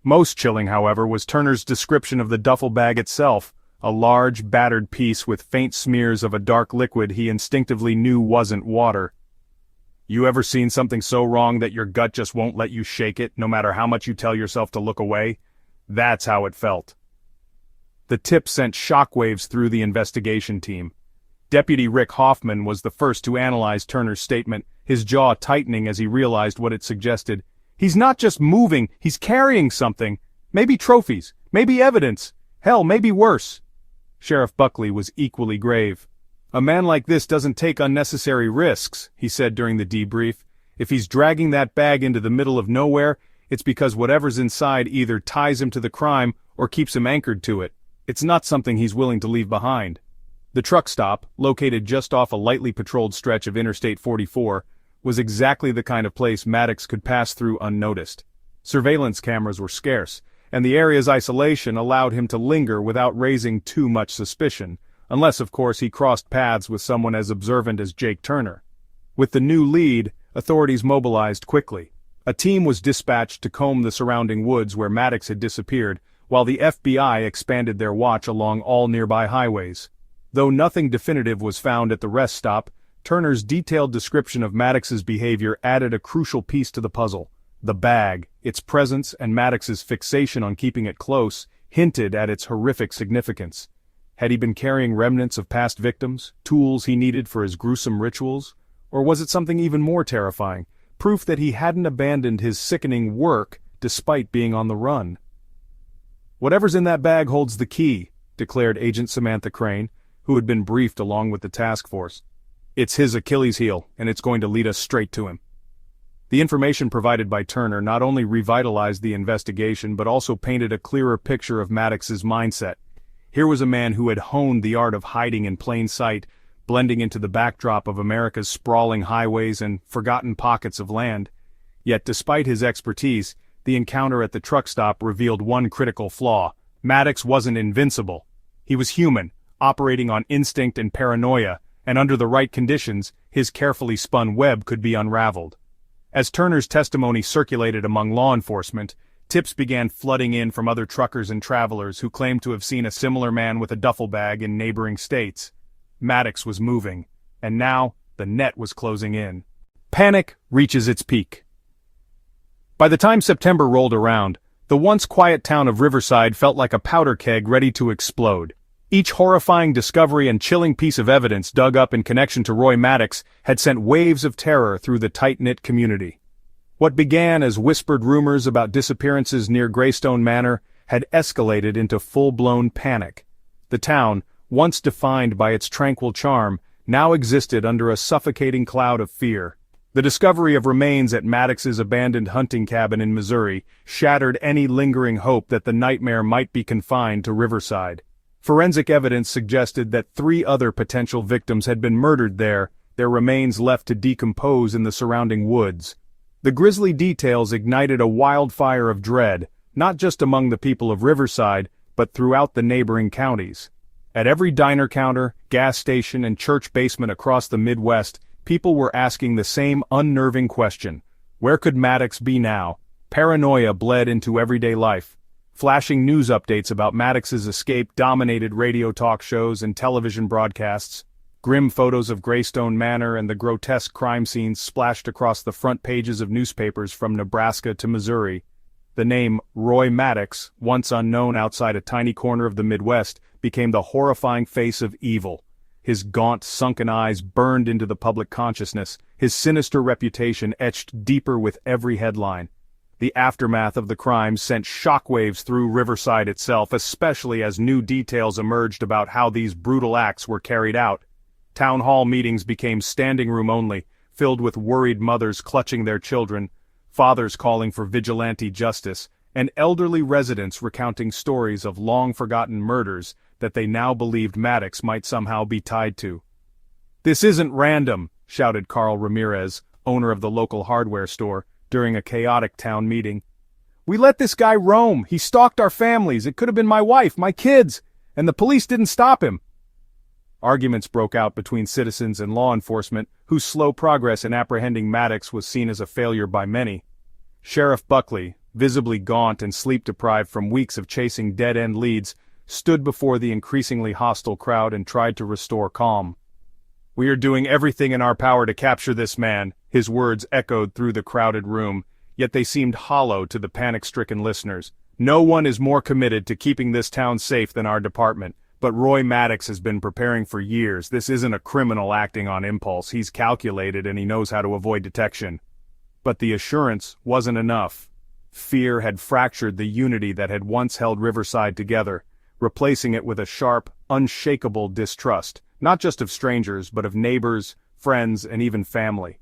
Most chilling, however, was Turner's description of the duffel bag itself, a large, battered piece with faint smears of a dark liquid he instinctively knew wasn't water. "You ever seen something so wrong that your gut just won't let you shake it, no matter how much you tell yourself to look away? That's how it felt." The tip sent shockwaves through the investigation team. Deputy Rick Hoffman was the first to analyze Turner's statement, his jaw tightening as he realized what it suggested. "He's not just moving, he's carrying something. Maybe trophies, maybe evidence, hell, maybe worse." Sheriff Buckley was equally grave. "A man like this doesn't take unnecessary risks," he said during the debrief. If he's dragging that bag into the middle of nowhere, it's because whatever's inside either ties him to the crime or keeps him anchored to it. It's not something he's willing to leave behind. The truck stop, located just off a lightly patrolled stretch of Interstate 44, was exactly the kind of place Maddox could pass through unnoticed. Surveillance cameras were scarce, and the area's isolation allowed him to linger without raising too much suspicion, unless of course he crossed paths with someone as observant as Jake Turner. With the new lead, authorities mobilized quickly. A team was dispatched to comb the surrounding woods where Maddox had disappeared, while the FBI expanded their watch along all nearby highways. Though nothing definitive was found at the rest stop, Turner's detailed description of Maddox's behavior added a crucial piece to the puzzle. The bag, its presence and Maddox's fixation on keeping it close, hinted at its horrific significance. Had he been carrying remnants of past victims, tools he needed for his gruesome rituals? Or was it something even more terrifying, proof that he hadn't abandoned his sickening work despite being on the run? "Whatever's in that bag holds the key," declared Agent Samantha Crane, who had been briefed along with the task force. "It's his Achilles heel, and it's going to lead us straight to him." The information provided by Turner not only revitalized the investigation but also painted a clearer picture of Maddox's mindset. Here was a man who had honed the art of hiding in plain sight, blending into the backdrop of America's sprawling highways and forgotten pockets of land. Yet despite his expertise, the encounter at the truck stop revealed one critical flaw. Maddox wasn't invincible. He was human, operating on instinct and paranoia, and under the right conditions, his carefully spun web could be unraveled. As Turner's testimony circulated among law enforcement, tips began flooding in from other truckers and travelers who claimed to have seen a similar man with a duffel bag in neighboring states. Maddox was moving, and now the net was closing in. Panic reaches its peak. By the time September rolled around, the once quiet town of Riverside felt like a powder keg ready to explode. Each horrifying discovery and chilling piece of evidence dug up in connection to Roy Maddox had sent waves of terror through the tight-knit community. What began as whispered rumors about disappearances near Greystone Manor had escalated into full-blown panic. The town, once defined by its tranquil charm, now existed under a suffocating cloud of fear. The discovery of remains at Maddox's abandoned hunting cabin in Missouri shattered any lingering hope that the nightmare might be confined to Riverside. Forensic evidence suggested that 3 other potential victims had been murdered there, their remains left to decompose in the surrounding woods. The grisly details ignited a wildfire of dread, not just among the people of Riverside, but throughout the neighboring counties. At every diner counter, gas station, and church basement across the Midwest, people were asking the same unnerving question: where could Maddox be now? Paranoia bled into everyday life. Flashing news updates about Maddox's escape dominated radio talk shows and television broadcasts. Grim photos of Greystone Manor and the grotesque crime scenes splashed across the front pages of newspapers from Nebraska to Missouri. The name Roy Maddox, once unknown outside a tiny corner of the Midwest, became the horrifying face of evil. His gaunt, sunken eyes burned into the public consciousness, his sinister reputation etched deeper with every headline. The aftermath of the crime sent shockwaves through Riverside itself, especially as new details emerged about how these brutal acts were carried out. Town hall meetings became standing room only, filled with worried mothers clutching their children, fathers calling for vigilante justice, and elderly residents recounting stories of long-forgotten murders that they now believed Maddox might somehow be tied to. "This isn't random," shouted Carl Ramirez, owner of the local hardware store, during a chaotic town meeting. "We let this guy roam. He stalked our families. It could have been my wife, my kids, and the police didn't stop him." Arguments broke out between citizens and law enforcement, whose slow progress in apprehending Maddox was seen as a failure by many. Sheriff Buckley, visibly gaunt and sleep-deprived from weeks of chasing dead-end leads, stood before the increasingly hostile crowd and tried to restore calm. "We are doing everything in our power to capture this man," his words echoed through the crowded room, yet they seemed hollow to the panic-stricken listeners. "No one is more committed to keeping this town safe than our department, but Roy Maddox has been preparing for years. This isn't a criminal acting on impulse. He's calculated and he knows how to avoid detection." But the assurance wasn't enough. Fear had fractured the unity that had once held Riverside together, replacing it with a sharp, unshakable distrust, not just of strangers but of neighbors, friends, and even family.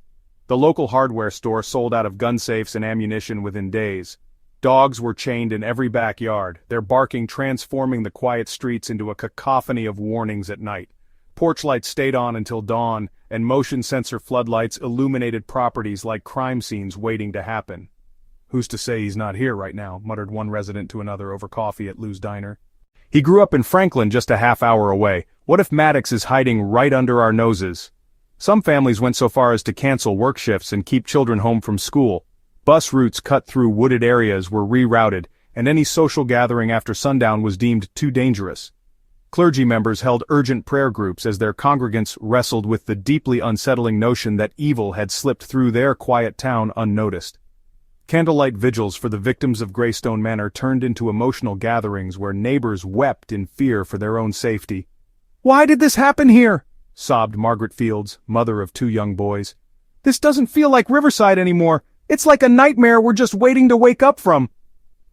The local hardware store sold out of gun safes and ammunition within days. Dogs were chained in every backyard, their barking transforming the quiet streets into a cacophony of warnings at night. Porch lights stayed on until dawn, and motion sensor floodlights illuminated properties like crime scenes waiting to happen. "Who's to say he's not here right now?" muttered one resident to another over coffee at Lou's Diner. "He grew up in Franklin just a half hour away. What if Maddox is hiding right under our noses?" Some families went so far as to cancel work shifts and keep children home from school. Bus routes cut through wooded areas were rerouted, and any social gathering after sundown was deemed too dangerous. Clergy members held urgent prayer groups as their congregants wrestled with the deeply unsettling notion that evil had slipped through their quiet town unnoticed. Candlelight vigils for the victims of Greystone Manor turned into emotional gatherings where neighbors wept in fear for their own safety. "Why did this happen here?" sobbed Margaret Fields, mother of 2 young boys. "This doesn't feel like Riverside anymore. It's like a nightmare we're just waiting to wake up from."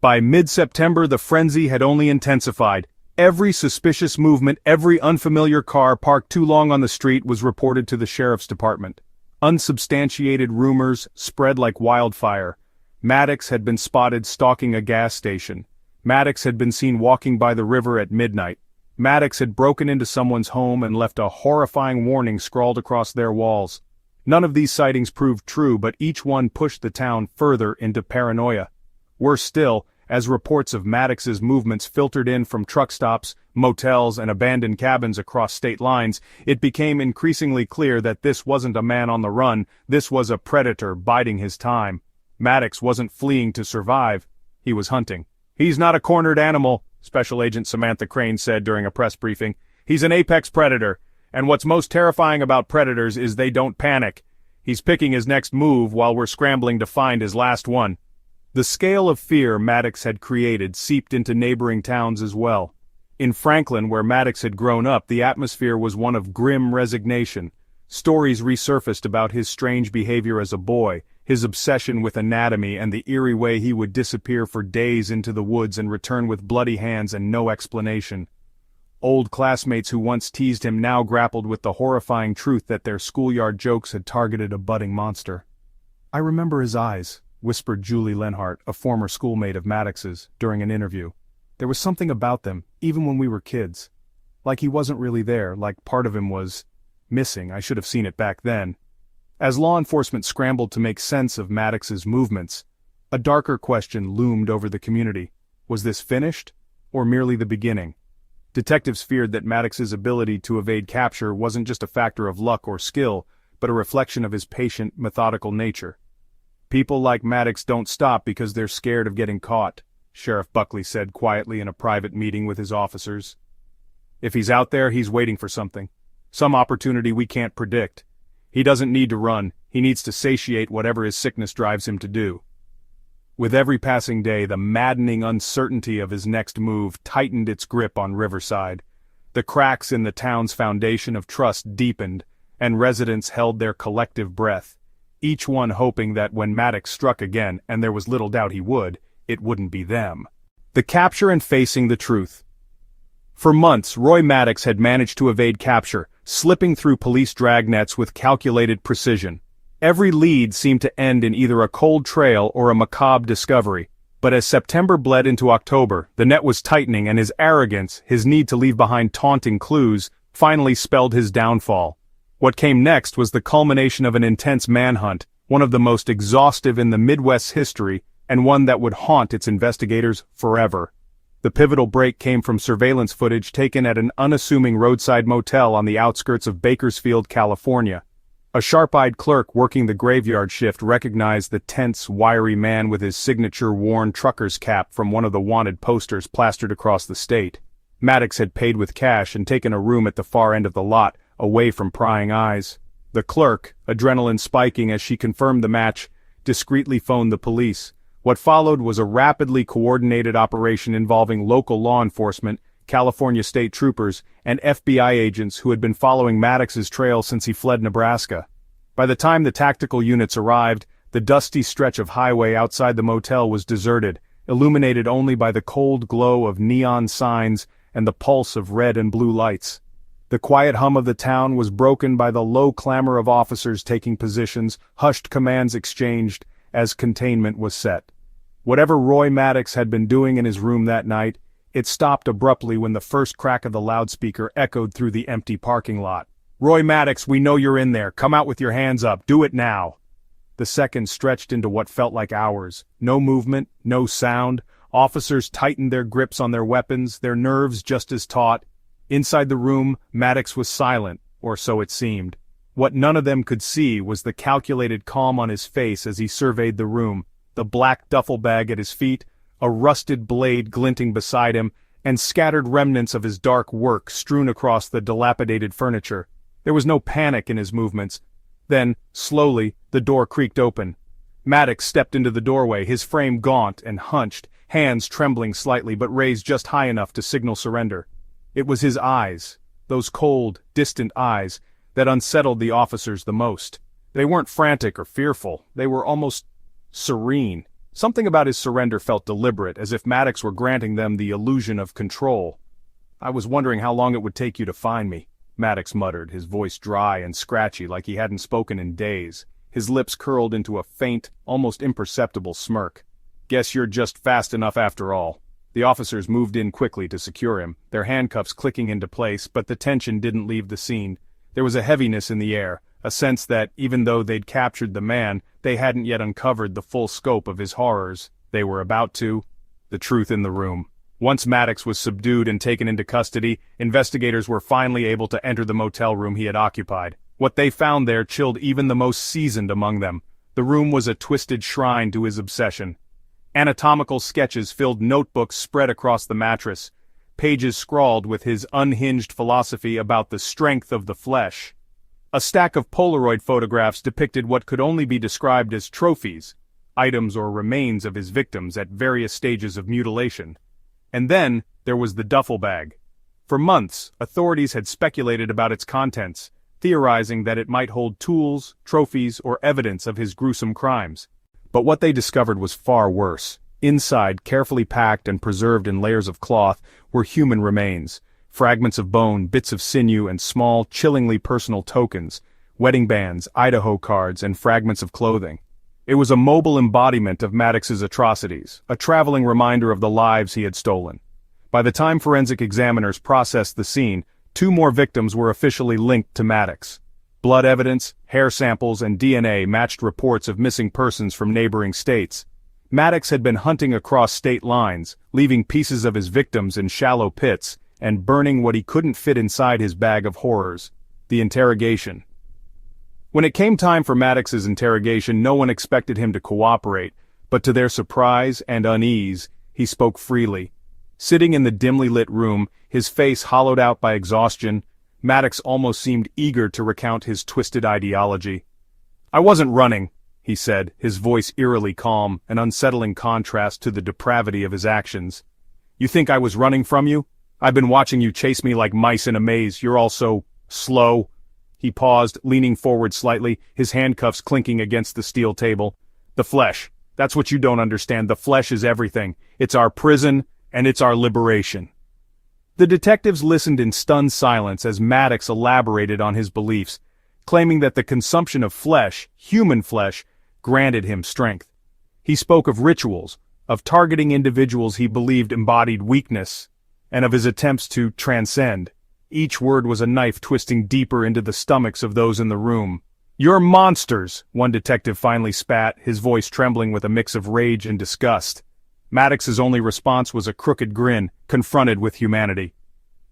By mid-September, the frenzy had only intensified. Every suspicious movement, every unfamiliar car parked too long on the street was reported to the sheriff's department. Unsubstantiated rumors spread like wildfire. Maddox had been spotted stalking a gas station. Maddox had been seen walking by the river at midnight. Maddox had broken into someone's home and left a horrifying warning scrawled across their walls. None of these sightings proved true, but each one pushed the town further into paranoia. Worse still, as reports of Maddox's movements filtered in from truck stops, motels, and abandoned cabins across state lines, it became increasingly clear that this wasn't a man on the run, this was a predator biding his time. Maddox wasn't fleeing to survive, he was hunting. "He's not a cornered animal," Special Agent Samantha Crane said during a press briefing. "He's an apex predator, and what's most terrifying about predators is they don't panic. He's picking his next move while we're scrambling to find his last one." The scale of fear Maddox had created seeped into neighboring towns as well. In Franklin, where Maddox had grown up, the atmosphere was one of grim resignation. Stories resurfaced about his strange behavior as a boy, his obsession with anatomy, and the eerie way he would disappear for days into the woods and return with bloody hands and no explanation. Old classmates who once teased him now grappled with the horrifying truth that their schoolyard jokes had targeted a budding monster. "I remember his eyes," whispered Julie Lenhart, a former schoolmate of Maddox's, during an interview. "There was something about them, even when we were kids. Like he wasn't really there, like part of him was missing. I should have seen it back then." As law enforcement scrambled to make sense of Maddox's movements, a darker question loomed over the community. Was this finished, or merely the beginning? Detectives feared that Maddox's ability to evade capture wasn't just a factor of luck or skill, but a reflection of his patient, methodical nature. "People like Maddox don't stop because they're scared of getting caught," Sheriff Buckley said quietly in a private meeting with his officers. "If he's out there, he's waiting for something. Some opportunity we can't predict. He doesn't need to run, he needs to satiate whatever his sickness drives him to do." With every passing day, the maddening uncertainty of his next move tightened its grip on Riverside. The cracks in the town's foundation of trust deepened, and residents held their collective breath, each one hoping that when Maddox struck again, and there was little doubt he would, it wouldn't be them. The capture and facing the truth. For months, Roy Maddox had managed to evade capture, slipping through police dragnets with calculated precision. Every lead seemed to end in either a cold trail or a macabre discovery. But as September bled into October, the net was tightening, and his arrogance, his need to leave behind taunting clues, finally spelled his downfall. What came next was the culmination of an intense manhunt, one of the most exhaustive in the Midwest's history, and one that would haunt its investigators forever. The pivotal break came from surveillance footage taken at an unassuming roadside motel on the outskirts of Bakersfield, California. A sharp-eyed clerk working the graveyard shift recognized the tense, wiry man with his signature-worn trucker's cap from one of the wanted posters plastered across the state. Maddox had paid with cash and taken a room at the far end of the lot, away from prying eyes. The clerk, adrenaline spiking as she confirmed the match, discreetly phoned the police. What followed was a rapidly coordinated operation involving local law enforcement, California state troopers, and FBI agents who had been following Maddox's trail since he fled Nebraska. By the time the tactical units arrived, the dusty stretch of highway outside the motel was deserted, illuminated only by the cold glow of neon signs and the pulse of red and blue lights. The quiet hum of the town was broken by the low clamor of officers taking positions, hushed commands exchanged, as containment was set. Whatever Roy Maddox had been doing in his room that night, it stopped abruptly when the first crack of the loudspeaker echoed through the empty parking lot. "Roy Maddox, we know you're in there. Come out with your hands up. Do it now." The seconds stretched into what felt like hours. No movement, no sound. Officers tightened their grips on their weapons, their nerves just as taut. Inside the room, Maddox was silent, or so it seemed. What none of them could see was the calculated calm on his face as he surveyed the room, the black duffel bag at his feet, a rusted blade glinting beside him, and scattered remnants of his dark work strewn across the dilapidated furniture. There was no panic in his movements. Then, slowly, the door creaked open. Maddox stepped into the doorway, his frame gaunt and hunched, hands trembling slightly but raised just high enough to signal surrender. It was his eyes, those cold, distant eyes, that unsettled the officers the most. They weren't frantic or fearful, they were almost serene. Something about his surrender felt deliberate, as if Maddox were granting them the illusion of control. "I was wondering how long it would take you to find me," Maddox muttered, his voice dry and scratchy like he hadn't spoken in days. His lips curled into a faint, almost imperceptible smirk. "Guess you're just fast enough after all." The officers moved in quickly to secure him, their handcuffs clicking into place, but the tension didn't leave the scene. There was a heaviness in the air, a sense that, even though they'd captured the man, they hadn't yet uncovered the full scope of his horrors. They were about to. The truth in the room. Once Maddox was subdued and taken into custody, investigators were finally able to enter the motel room he had occupied. What they found there chilled even the most seasoned among them. The room was a twisted shrine to his obsession. Anatomical sketches filled notebooks spread across the mattress, pages scrawled with his unhinged philosophy about the strength of the flesh. A stack of Polaroid photographs depicted what could only be described as trophies, items or remains of his victims at various stages of mutilation. And then, there was the duffel bag. For months, authorities had speculated about its contents, theorizing that it might hold tools, trophies, or evidence of his gruesome crimes. But what they discovered was far worse. Inside, carefully packed and preserved in layers of cloth, were human remains, fragments of bone, bits of sinew, and small, chillingly personal tokens, wedding bands, Idaho cards, and fragments of clothing. It was a mobile embodiment of Maddox's atrocities, a traveling reminder of the lives he had stolen. By the time forensic examiners processed the scene, 2 more victims were officially linked to Maddox. Blood evidence, hair samples, and DNA matched reports of missing persons from neighboring states. Maddox had been hunting across state lines, leaving pieces of his victims in shallow pits, and burning what he couldn't fit inside his bag of horrors: the interrogation. When it came time for Maddox's interrogation, no one expected him to cooperate, but to their surprise and unease, he spoke freely. Sitting in the dimly lit room, his face hollowed out by exhaustion, Maddox almost seemed eager to recount his twisted ideology. "I wasn't running," he said, his voice eerily calm, an unsettling contrast to the depravity of his actions. "You think I was running from you? I've been watching you chase me like mice in a maze. You're all so slow." He paused, leaning forward slightly, his handcuffs clinking against the steel table. "The flesh. That's what you don't understand. The flesh is everything. It's our prison, and it's our liberation." The detectives listened in stunned silence as Maddox elaborated on his beliefs, claiming that the consumption of flesh, human flesh, granted him strength. He spoke of rituals, of targeting individuals he believed embodied weakness, and of his attempts to transcend. Each word was a knife twisting deeper into the stomachs of those in the room. "You're monsters," one detective finally spat, his voice trembling with a mix of rage and disgust. Maddox's only response was a crooked grin, confronted with humanity.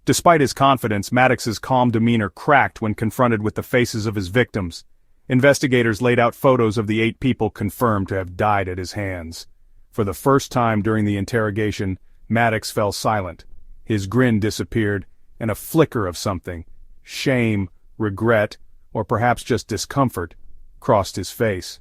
Despite his confidence, Maddox's calm demeanor cracked when confronted with the faces of his victims. Investigators laid out photos of the 8 people confirmed to have died at his hands. For the first time during the interrogation, Maddox fell silent. His grin disappeared, and a flicker of something, shame, regret, or perhaps just discomfort, crossed his face.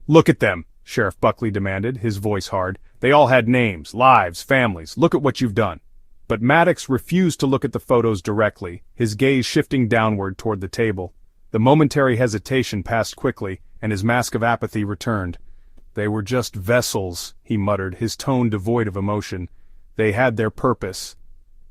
"Look at them," Sheriff Buckley demanded, his voice hard. "They all had names, lives, families. Look at what you've done." But Maddox refused to look at the photos directly, his gaze shifting downward toward the table. The momentary hesitation passed quickly, and his mask of apathy returned. "They were just vessels," he muttered, his tone devoid of emotion. "They had their purpose."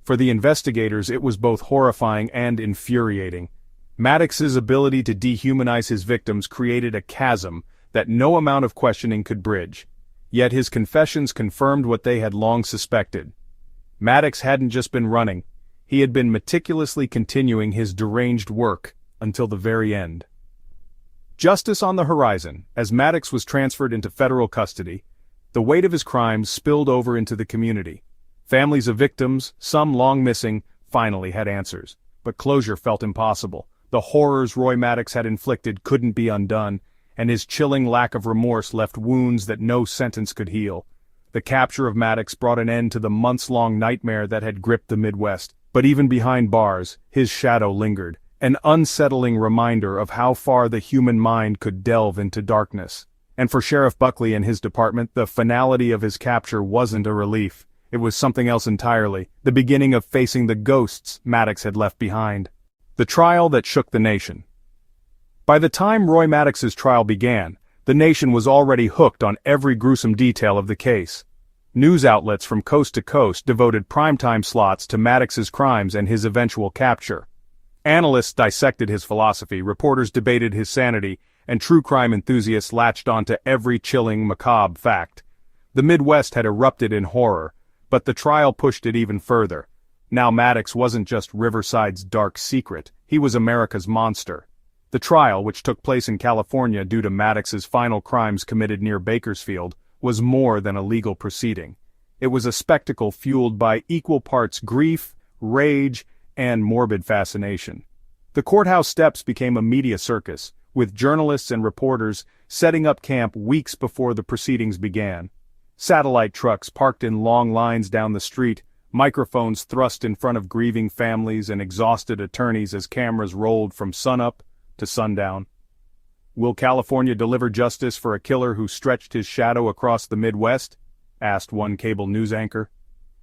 For the investigators, it was both horrifying and infuriating. Maddox's ability to dehumanize his victims created a chasm that no amount of questioning could bridge. Yet his confessions confirmed what they had long suspected. Maddox hadn't just been running, he had been meticulously continuing his deranged work until the very end. Justice on the horizon, as Maddox was transferred into federal custody, the weight of his crimes spilled over into the community. Families of victims, some long missing, finally had answers. But closure felt impossible. The horrors Roy Maddox had inflicted couldn't be undone, and his chilling lack of remorse left wounds that no sentence could heal. The capture of Maddox brought an end to the months-long nightmare that had gripped the Midwest. But even behind bars, his shadow lingered, an unsettling reminder of how far the human mind could delve into darkness. And for Sheriff Buckley and his department, the finality of his capture wasn't a relief. It was something else entirely, the beginning of facing the ghosts Maddox had left behind. The trial that shook the nation. By the time Roy Maddox's trial began, the nation was already hooked on every gruesome detail of the case. News outlets from coast to coast devoted primetime slots to Maddox's crimes and his eventual capture. Analysts dissected his philosophy, reporters debated his sanity, and true crime enthusiasts latched onto every chilling, macabre fact. The Midwest had erupted in horror, but the trial pushed it even further. Now Maddox wasn't just Riverside's dark secret, he was America's monster. The trial, which took place in California due to Maddox's final crimes committed near Bakersfield, was more than a legal proceeding. It was a spectacle fueled by equal parts grief, rage, and morbid fascination. The courthouse steps became a media circus, with journalists and reporters setting up camp weeks before the proceedings began. Satellite trucks parked in long lines down the street, microphones thrust in front of grieving families and exhausted attorneys as cameras rolled from sunup to sundown. "Will California deliver justice for a killer who stretched his shadow across the Midwest?" asked one cable news anchor.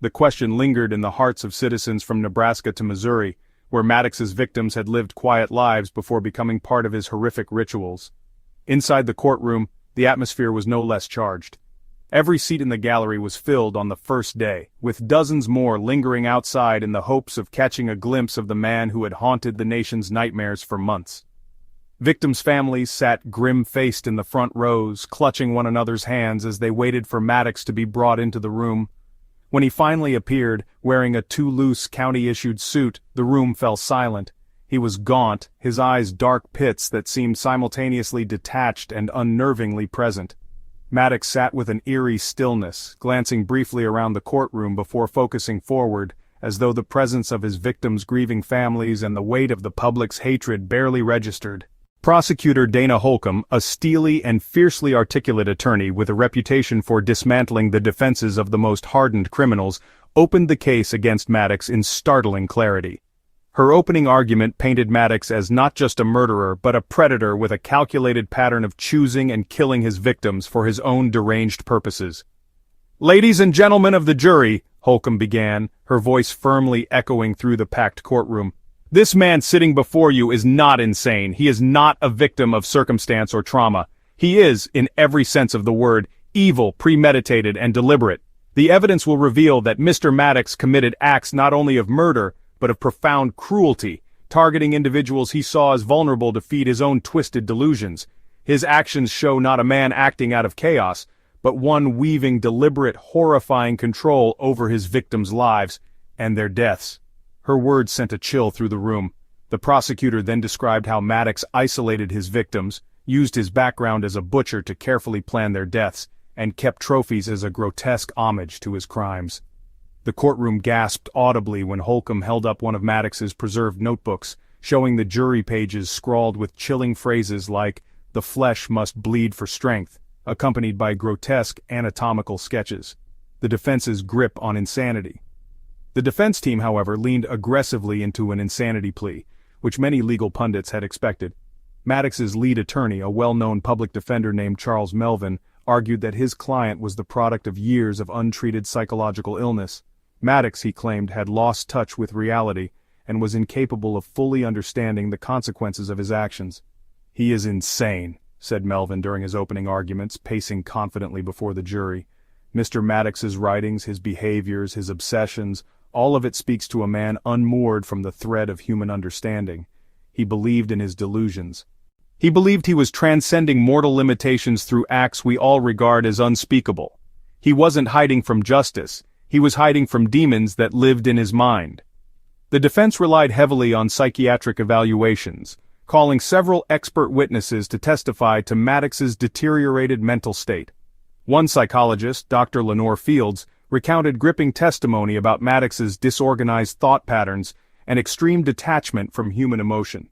The question lingered in the hearts of citizens from Nebraska to Missouri, where Maddox's victims had lived quiet lives before becoming part of his horrific rituals. Inside the courtroom, the atmosphere was no less charged. Every seat in the gallery was filled on the first day, with dozens more lingering outside in the hopes of catching a glimpse of the man who had haunted the nation's nightmares for months. Victims' families sat grim-faced in the front rows, clutching one another's hands as they waited for Maddox to be brought into the room. When he finally appeared, wearing a too-loose county-issued suit, the room fell silent. He was gaunt, his eyes dark pits that seemed simultaneously detached and unnervingly present. Maddox sat with an eerie stillness, glancing briefly around the courtroom before focusing forward, as though the presence of his victims' grieving families and the weight of the public's hatred barely registered. Prosecutor Dana Holcomb, a steely and fiercely articulate attorney with a reputation for dismantling the defenses of the most hardened criminals, opened the case against Maddox in startling clarity. Her opening argument painted Maddox as not just a murderer but a predator with a calculated pattern of choosing and killing his victims for his own deranged purposes. "Ladies and gentlemen of the jury," Holcomb began, her voice firmly echoing through the packed courtroom, "this man sitting before you is not insane. He is not a victim of circumstance or trauma. He is, in every sense of the word, evil, premeditated, and deliberate. The evidence will reveal that Mr. Maddox committed acts not only of murder, but of profound cruelty, targeting individuals he saw as vulnerable to feed his own twisted delusions. His actions show not a man acting out of chaos, but one weaving deliberate, horrifying control over his victims' lives and their deaths." Her words sent a chill through the room. The prosecutor then described how Maddox isolated his victims, used his background as a butcher to carefully plan their deaths, and kept trophies as a grotesque homage to his crimes. The courtroom gasped audibly when Holcomb held up one of Maddox's preserved notebooks, showing the jury pages scrawled with chilling phrases like, "The flesh must bleed for strength," accompanied by grotesque anatomical sketches. The defense's grip on insanity. The defense team, however, leaned aggressively into an insanity plea, which many legal pundits had expected. Maddox's lead attorney, a well-known public defender named Charles Melvin, argued that his client was the product of years of untreated psychological illness. Maddox, he claimed, had lost touch with reality and was incapable of fully understanding the consequences of his actions. "He is insane," said Melvin during his opening arguments, pacing confidently before the jury. Mr. Maddox's writings, his behaviors, his obsessions, All of it speaks to a man unmoored from the thread of human understanding. He believed in his delusions. He believed he was transcending mortal limitations through acts we all regard as unspeakable. He wasn't hiding from justice, he was hiding from demons that lived in his mind. The defense relied heavily on psychiatric evaluations, calling several expert witnesses to testify to Maddox's deteriorated mental state. One psychologist, Dr. Lenore Fields, recounted gripping testimony about Maddox's disorganized thought patterns and extreme detachment from human emotion.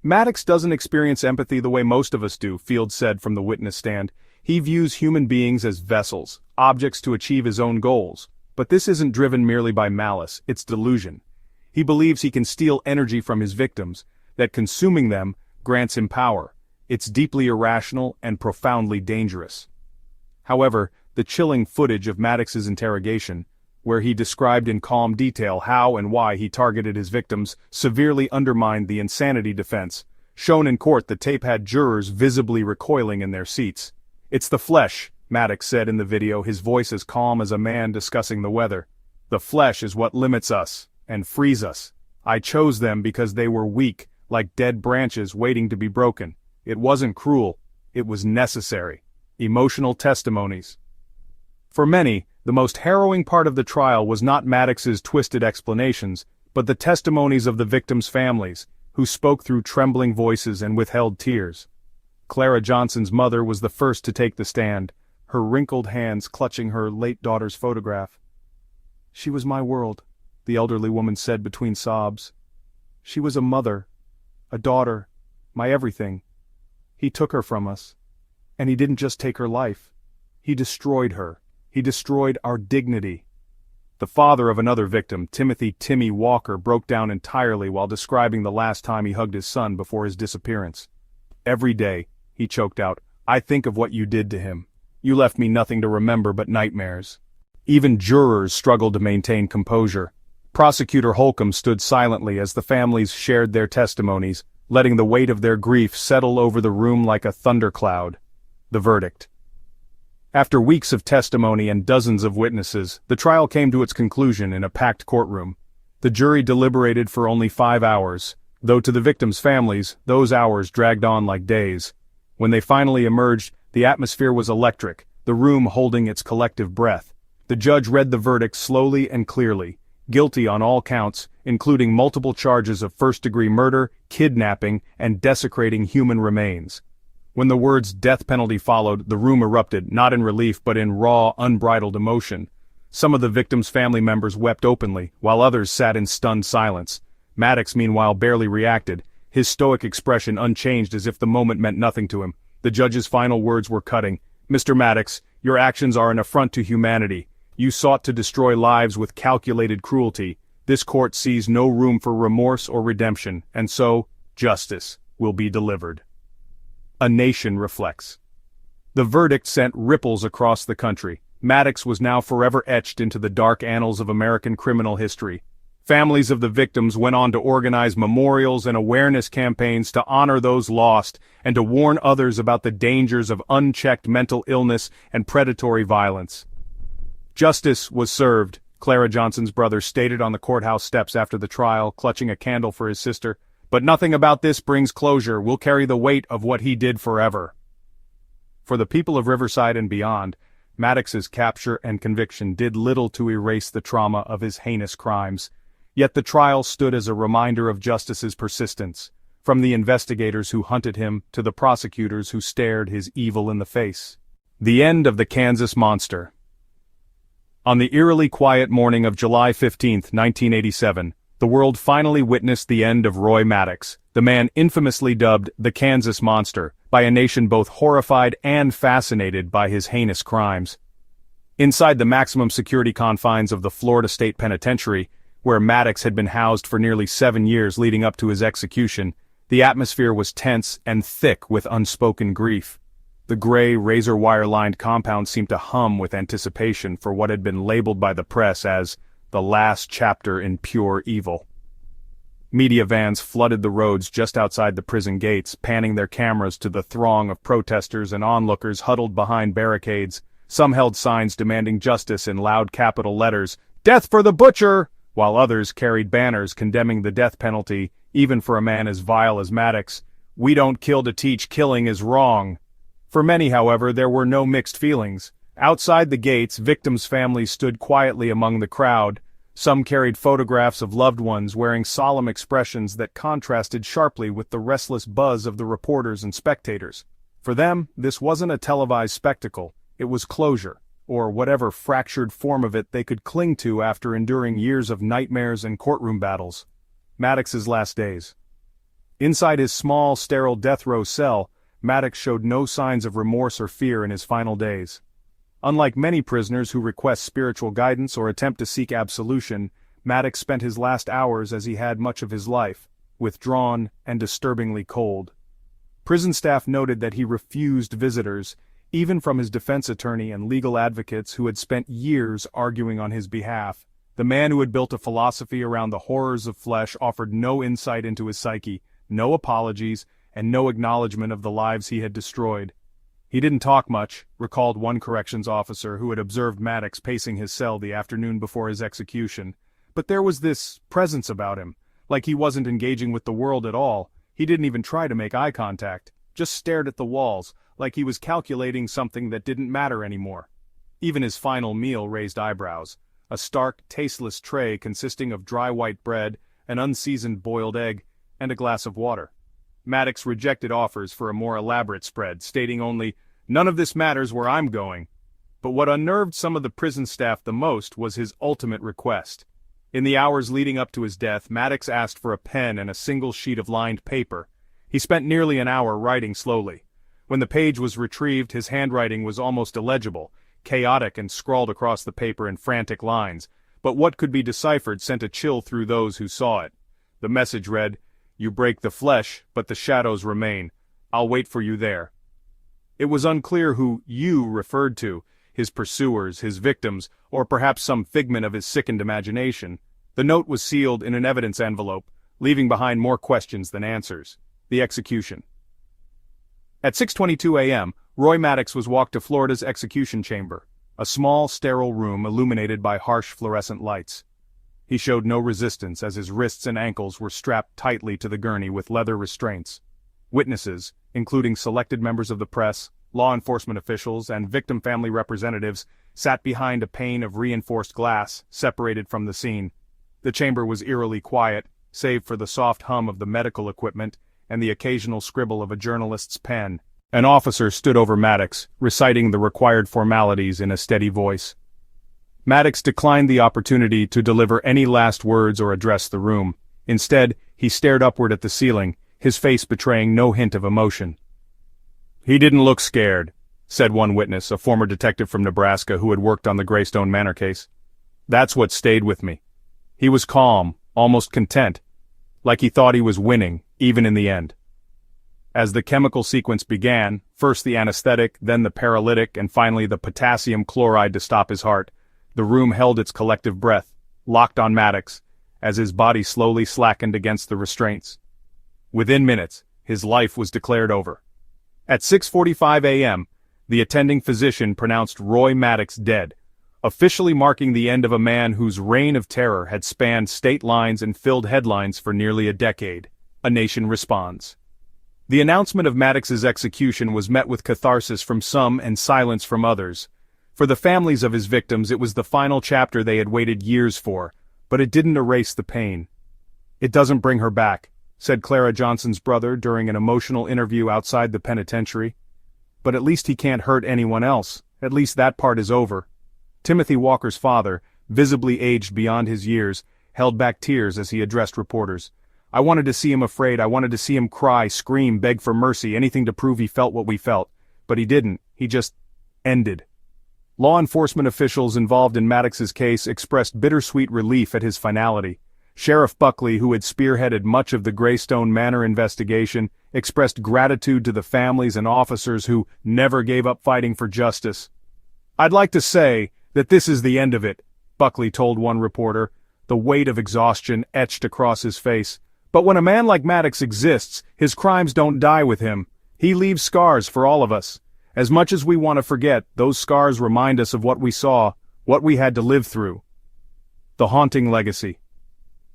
Maddox doesn't experience empathy the way most of us do, Fields said from the witness stand. He views human beings as vessels, objects to achieve his own goals. But this isn't driven merely by malice, it's delusion. He believes he can steal energy from his victims, that consuming them grants him power. It's deeply irrational and profoundly dangerous. However, the chilling footage of Maddox's interrogation, where he described in calm detail how and why he targeted his victims, severely undermined the insanity defense. Shown in court, the tape had jurors visibly recoiling in their seats. "It's the flesh," Maddox said in the video, his voice as calm as a man discussing the weather. "The flesh is what limits us, and frees us. I chose them because they were weak, like dead branches waiting to be broken. It wasn't cruel, it was necessary." Emotional testimonies. For many, the most harrowing part of the trial was not Maddox's twisted explanations, but the testimonies of the victims' families, who spoke through trembling voices and withheld tears. Clara Johnson's mother was the first to take the stand, her wrinkled hands clutching her late daughter's photograph. "She was my world," the elderly woman said between sobs. "She was a mother, a daughter, my everything. He took her from us. And he didn't just take her life. He destroyed her. He destroyed our dignity." The father of another victim, Timmy Walker, broke down entirely while describing the last time he hugged his son before his disappearance. "Every day," he choked out, "I think of what you did to him. You left me nothing to remember but nightmares." Even jurors struggled to maintain composure. Prosecutor Holcomb stood silently as the families shared their testimonies, letting the weight of their grief settle over the room like a thundercloud. The verdict. After weeks of testimony and dozens of witnesses, the trial came to its conclusion in a packed courtroom. The jury deliberated for only 5 hours, though to the victims' families, those hours dragged on like days. When they finally emerged, the atmosphere was electric, the room holding its collective breath. The judge read the verdict slowly and clearly, guilty on all counts, including multiple charges of first-degree murder, kidnapping, and desecrating human remains. When the words "death penalty" followed, the room erupted, not in relief but in raw, unbridled emotion. Some of the victims' family members wept openly, while others sat in stunned silence. Maddox, meanwhile, barely reacted, his stoic expression unchanged as if the moment meant nothing to him. The judge's final words were cutting. "Mr. Maddox, your actions are an affront to humanity. You sought to destroy lives with calculated cruelty. This court sees no room for remorse or redemption, and so, justice will be delivered." A nation reflects. The verdict sent ripples across the country. Maddox was now forever etched into the dark annals of American criminal history. Families of the victims went on to organize memorials and awareness campaigns to honor those lost and to warn others about the dangers of unchecked mental illness and predatory violence. Justice was served, Clara Johnson's brother stated on the courthouse steps after the trial, clutching a candle for his sister. "But nothing about this brings closure. We'll carry the weight of what he did forever." For the people of Riverside and beyond, Maddox's capture and conviction did little to erase the trauma of his heinous crimes. Yet the trial stood as a reminder of justice's persistence, from the investigators who hunted him to the prosecutors who stared his evil in the face. The end of the Kansas Monster. On the eerily quiet morning of July 15, 1987, the world finally witnessed the end of Roy Maddox, the man infamously dubbed the Kansas Monster, by a nation both horrified and fascinated by his heinous crimes. Inside the maximum security confines of the Florida State Penitentiary, where Maddox had been housed for nearly 7 years leading up to his execution, the atmosphere was tense and thick with unspoken grief. The gray, razor-wire-lined compound seemed to hum with anticipation for what had been labeled by the press as the last chapter in pure evil. Media vans flooded the roads just outside the prison gates, panning their cameras to the throng of protesters and onlookers huddled behind barricades. Some held signs demanding justice in loud capital letters. "Death for the butcher!" while others carried banners condemning the death penalty, even for a man as vile as Maddox. "We don't kill to teach, killing is wrong." For many, however, there were no mixed feelings. Outside the gates, victims' families stood quietly among the crowd. Some carried photographs of loved ones wearing solemn expressions that contrasted sharply with the restless buzz of the reporters and spectators. For them, this wasn't a televised spectacle, it was closure, or whatever fractured form of it they could cling to after enduring years of nightmares and courtroom battles. Maddox's last days. Inside his small, sterile death row cell, Maddox showed no signs of remorse or fear in his final days. Unlike many prisoners who request spiritual guidance or attempt to seek absolution, Maddox spent his last hours as he had much of his life, withdrawn and disturbingly cold. Prison staff noted that he refused visitors, even from his defense attorney and legal advocates who had spent years arguing on his behalf. The man who had built a philosophy around the horrors of flesh offered no insight into his psyche, no apologies, and no acknowledgement of the lives he had destroyed. "He didn't talk much," recalled one corrections officer who had observed Maddox pacing his cell the afternoon before his execution. "But there was this presence about him, like he wasn't engaging with the world at all. He didn't even try to make eye contact, just stared at the walls, like he was calculating something that didn't matter anymore." Even his final meal raised eyebrows. A stark, tasteless tray consisting of dry white bread, an unseasoned boiled egg, and a glass of water. Maddox rejected offers for a more elaborate spread, stating only, "None of this matters where I'm going." But what unnerved some of the prison staff the most was his ultimate request. In the hours leading up to his death, Maddox asked for a pen and a single sheet of lined paper. He spent nearly an hour writing slowly. When the page was retrieved, his handwriting was almost illegible, chaotic and scrawled across the paper in frantic lines, but what could be deciphered sent a chill through those who saw it. The message read, "You break the flesh, but the shadows remain. I'll wait for you there." It was unclear who "you" referred to, his pursuers, his victims, or perhaps some figment of his sickened imagination. The note was sealed in an evidence envelope, leaving behind more questions than answers. The execution. At 6:22 a.m., Roy Maddox was walked to Florida's execution chamber, a small, sterile room illuminated by harsh fluorescent lights. He showed no resistance as his wrists and ankles were strapped tightly to the gurney with leather restraints. Witnesses, including selected members of the press, law enforcement officials, and victim family representatives, sat behind a pane of reinforced glass, separated from the scene. The chamber was eerily quiet, save for the soft hum of the medical equipment and the occasional scribble of a journalist's pen. An officer stood over Maddox, reciting the required formalities in a steady voice. Maddox declined the opportunity to deliver any last words or address the room. Instead, he stared upward at the ceiling, his face betraying no hint of emotion. "He didn't look scared," said one witness, a former detective from Nebraska who had worked on the Greystone Manor case. "That's what stayed with me. He was calm, almost content, like he thought he was winning, even in the end." As the chemical sequence began, first the anesthetic, then the paralytic, and finally the potassium chloride to stop his heart, the room held its collective breath, locked on Maddox, as his body slowly slackened against the restraints. Within minutes, his life was declared over. At 6:45 a.m., the attending physician pronounced Roy Maddox dead, officially marking the end of a man whose reign of terror had spanned state lines and filled headlines for nearly a decade. A nation responds. The announcement of Maddox's execution was met with catharsis from some and silence from others. For the families of his victims, it was the final chapter they had waited years for, but it didn't erase the pain. "It doesn't bring her back," said Clara Johnson's brother during an emotional interview outside the penitentiary. "But at least he can't hurt anyone else. At least that part is over." Timothy Walker's father, visibly aged beyond his years, held back tears as he addressed reporters. "I wanted to see him afraid. I wanted to see him cry, scream, beg for mercy, anything to prove he felt what we felt. But he didn't. He just ended." Law enforcement officials involved in Maddox's case expressed bittersweet relief at his finality. Sheriff Buckley, who had spearheaded much of the Greystone Manor investigation, expressed gratitude to the families and officers who never gave up fighting for justice. "I'd like to say that this is the end of it," Buckley told one reporter, the weight of exhaustion etched across his face. "But when a man like Maddox exists, his crimes don't die with him. He leaves scars for all of us. As much as we want to forget, those scars remind us of what we saw, what we had to live through." The haunting legacy.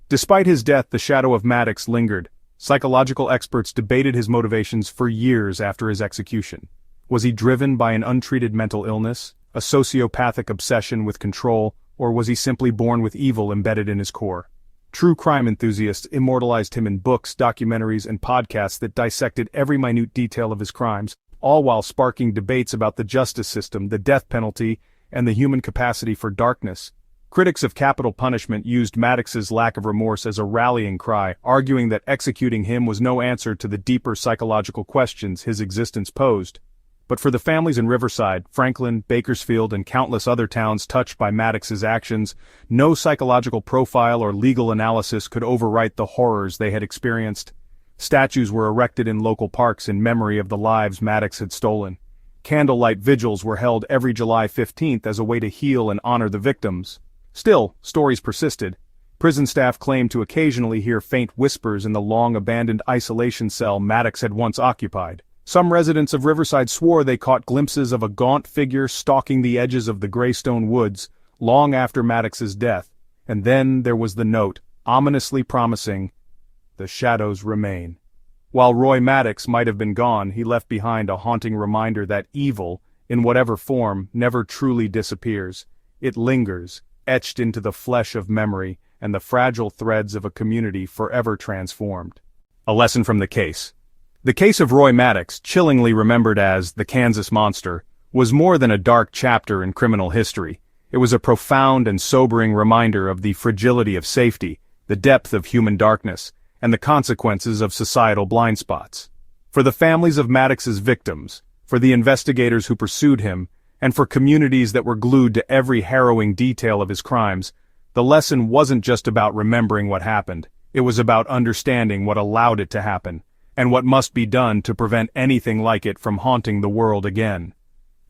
Despite his death, the shadow of Maddox lingered. Psychological experts debated his motivations for years after his execution. Was he driven by an untreated mental illness, a sociopathic obsession with control, or was he simply born with evil embedded in his core? True crime enthusiasts immortalized him in books, documentaries, and podcasts that dissected every minute detail of his crimes, all while sparking debates about the justice system, the death penalty, and the human capacity for darkness. Critics of capital punishment used Maddox's lack of remorse as a rallying cry, arguing that executing him was no answer to the deeper psychological questions his existence posed. But for the families in Riverside, Franklin, Bakersfield, and countless other towns touched by Maddox's actions, no psychological profile or legal analysis could overwrite the horrors they had experienced. Statues were erected in local parks in memory of the lives Maddox had stolen. Candlelight vigils were held every July 15th as a way to heal and honor the victims. Still, stories persisted. Prison staff claimed to occasionally hear faint whispers in the long-abandoned isolation cell Maddox had once occupied. Some residents of Riverside swore they caught glimpses of a gaunt figure stalking the edges of the Greystone Woods long after Maddox's death, and then there was the note, ominously promising, "The shadows remain." While Roy Maddox might have been gone, he left behind a haunting reminder that evil, in whatever form, never truly disappears. It lingers, etched into the flesh of memory and the fragile threads of a community forever transformed. A lesson from the case. The case of Roy Maddox, chillingly remembered as the Kansas Monster, was more than a dark chapter in criminal history. It was a profound and sobering reminder of the fragility of safety, the depth of human darkness, and the consequences of societal blind spots. For the families of Maddox's victims, for the investigators who pursued him, and for communities that were glued to every harrowing detail of his crimes, the lesson wasn't just about remembering what happened, it was about understanding what allowed it to happen, and what must be done to prevent anything like it from haunting the world again.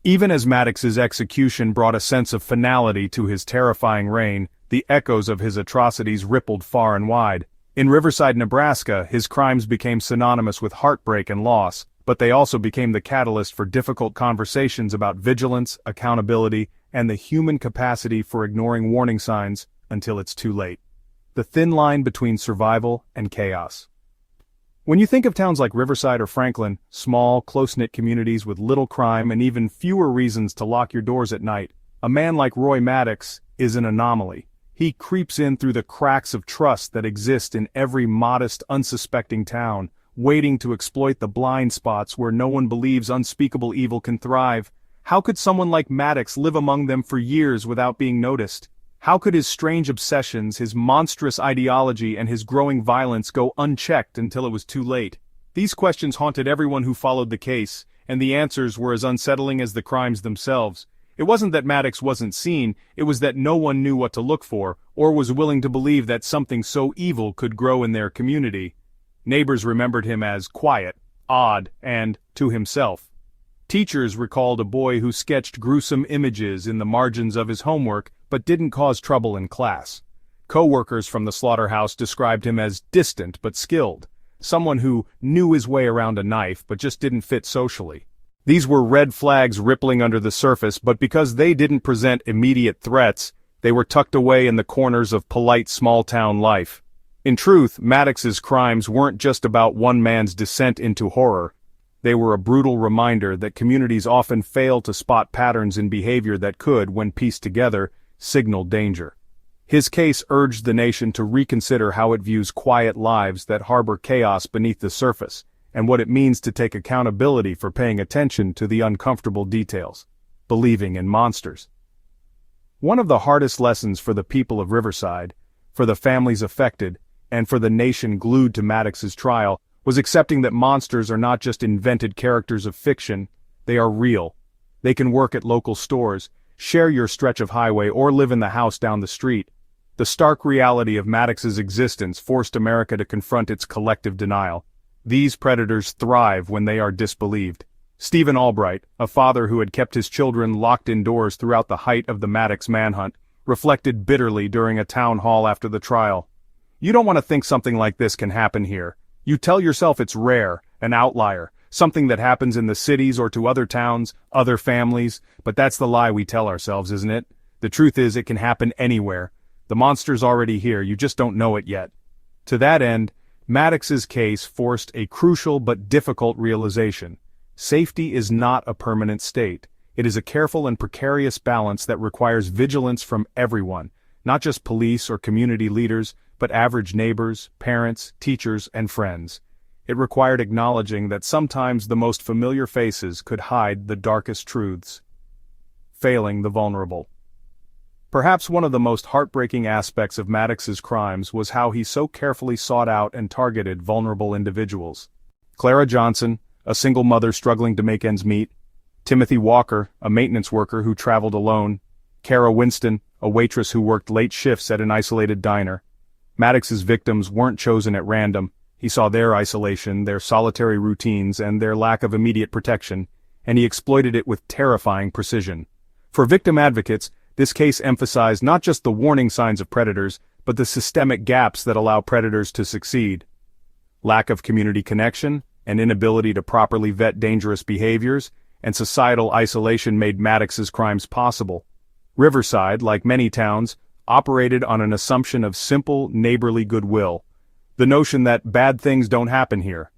Even as Maddox's execution brought a sense of finality to his terrifying reign, the echoes of his atrocities rippled far and wide. In Riverside, Nebraska, his crimes became synonymous with heartbreak and loss, but they also became the catalyst for difficult conversations about vigilance, accountability, and the human capacity for ignoring warning signs until it's too late. The thin line between survival and chaos. When you think of towns like Riverside or Franklin, small, close-knit communities with little crime and even fewer reasons to lock your doors at night, a man like Roy Maddox is an anomaly. He creeps in through the cracks of trust that exist in every modest, unsuspecting town, waiting to exploit the blind spots where no one believes unspeakable evil can thrive. How could someone like Maddox live among them for years without being noticed? How could his strange obsessions, his monstrous ideology, and his growing violence go unchecked until it was too late? These questions haunted everyone who followed the case, and the answers were as unsettling as the crimes themselves. It wasn't that Maddox wasn't seen, it was that no one knew what to look for, or was willing to believe that something so evil could grow in their community. Neighbors remembered him as quiet, odd, and to himself. Teachers recalled a boy who sketched gruesome images in the margins of his homework, but didn't cause trouble in class. Co-workers from the slaughterhouse described him as distant but skilled, someone who knew his way around a knife but just didn't fit socially. These were red flags rippling under the surface, but because they didn't present immediate threats, they were tucked away in the corners of polite small-town life. In truth, Maddox's crimes weren't just about one man's descent into horror. They were a brutal reminder that communities often fail to spot patterns in behavior that could, when pieced together, signal danger. His case urged the nation to reconsider how it views quiet lives that harbor chaos beneath the surface, and what it means to take accountability for paying attention to the uncomfortable details, believing in monsters. One of the hardest lessons for the people of Riverside, for the families affected, and for the nation glued to Maddox's trial, was accepting that monsters are not just invented characters of fiction, they are real. They can work at local stores, share your stretch of highway, or live in the house down the street. The stark reality of Maddox's existence forced America to confront its collective denial. These predators thrive when they are disbelieved. Stephen Albright, a father who had kept his children locked indoors throughout the height of the Maddox manhunt, reflected bitterly during a town hall after the trial. "You don't want to think something like this can happen here. You tell yourself it's rare, an outlier, something that happens in the cities or to other towns, other families, but that's the lie we tell ourselves, isn't it? The truth is it can happen anywhere. The monster's already here, you just don't know it yet. To that end, Maddox's case forced a crucial but difficult realization. Safety is not a permanent state. It is a careful and precarious balance that requires vigilance from everyone, not just police or community leaders, but average neighbors, parents, teachers, and friends. It required acknowledging that sometimes the most familiar faces could hide the darkest truths. Failing the vulnerable. Perhaps one of the most heartbreaking aspects of Maddox's crimes was how he so carefully sought out and targeted vulnerable individuals. Clara Johnson, a single mother struggling to make ends meet; Timothy Walker, a maintenance worker who traveled alone; Kara Winston, a waitress who worked late shifts at an isolated diner. Maddox's victims weren't chosen at random. He saw their isolation, their solitary routines, and their lack of immediate protection, and he exploited it with terrifying precision. For victim advocates, this case emphasized not just the warning signs of predators, but the systemic gaps that allow predators to succeed. Lack of community connection, an inability to properly vet dangerous behaviors, and societal isolation made Maddox's crimes possible. Riverside, like many towns, operated on an assumption of simple, neighborly goodwill, the notion that bad things don't happen here.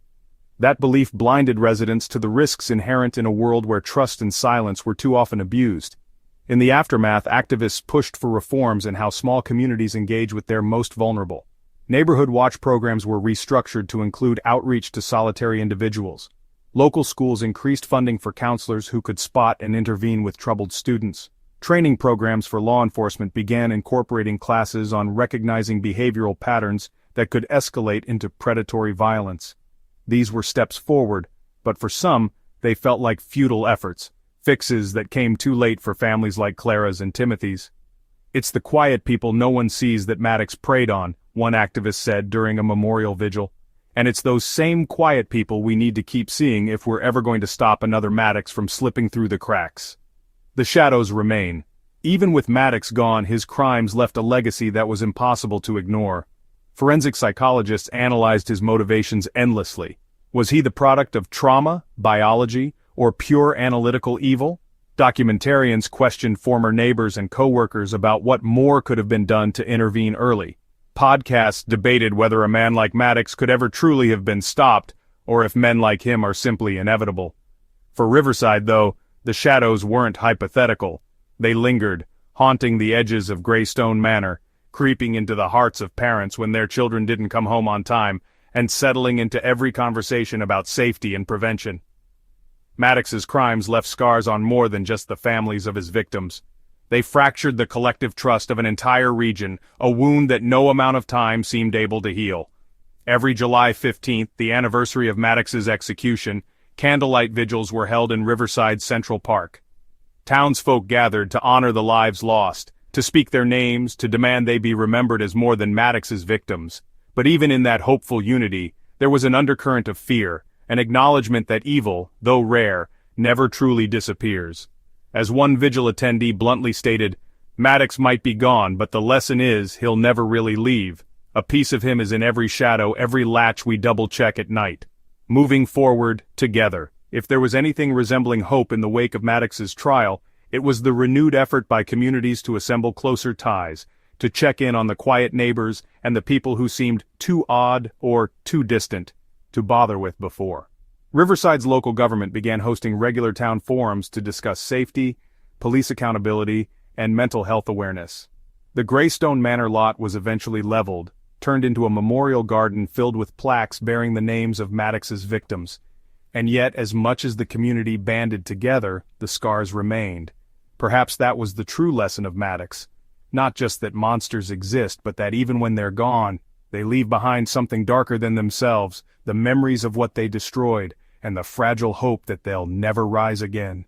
That belief blinded residents to the risks inherent in a world where trust and silence were too often abused. In the aftermath, activists pushed for reforms in how small communities engage with their most vulnerable. Neighborhood watch programs were restructured to include outreach to solitary individuals. Local schools increased funding for counselors who could spot and intervene with troubled students. Training programs for law enforcement began incorporating classes on recognizing behavioral patterns that could escalate into predatory violence. These were steps forward, but for some, they felt like futile efforts, fixes that came too late for families like Clara's and Timothy's. "It's the quiet people no one sees that Maddox preyed on," one activist said during a memorial vigil. "And it's those same quiet people we need to keep seeing if we're ever going to stop another Maddox from slipping through the cracks." The shadows remain. Even with Maddox gone, his crimes left a legacy that was impossible to ignore. Forensic psychologists analyzed his motivations endlessly. Was he the product of trauma, biology, or pure analytical evil? Documentarians questioned former neighbors and co-workers about what more could have been done to intervene early. Podcasts debated whether a man like Maddox could ever truly have been stopped, or if men like him are simply inevitable. For Riverside, though, the shadows weren't hypothetical. They lingered, haunting the edges of Greystone Manor, creeping into the hearts of parents when their children didn't come home on time, and settling into every conversation about safety and prevention. Maddox's crimes left scars on more than just the families of his victims. They fractured the collective trust of an entire region, a wound that no amount of time seemed able to heal. Every July 15th, the anniversary of Maddox's execution, candlelight vigils were held in Riverside Central Park. Townsfolk gathered to honor the lives lost, to speak their names, to demand they be remembered as more than Maddox's victims. But even in that hopeful unity, there was an undercurrent of fear, an acknowledgement that evil, though rare, never truly disappears. As one vigil attendee bluntly stated, "Maddox might be gone, but the lesson is, he'll never really leave. A piece of him is in every shadow, every latch we double-check at night." Moving forward, together. If there was anything resembling hope in the wake of Maddox's trial, it was the renewed effort by communities to assemble closer ties, to check in on the quiet neighbors and the people who seemed too odd or too distant to bother with before. Riverside's local government began hosting regular town forums to discuss safety, police accountability, and mental health awareness. The Greystone Manor lot was eventually leveled, turned into a memorial garden filled with plaques bearing the names of Maddox's victims. And yet, as much as the community banded together, the scars remained. Perhaps that was the true lesson of Maddox. Not just that monsters exist, but that even when they're gone, they leave behind something darker than themselves, the memories of what they destroyed, and the fragile hope that they'll never rise again.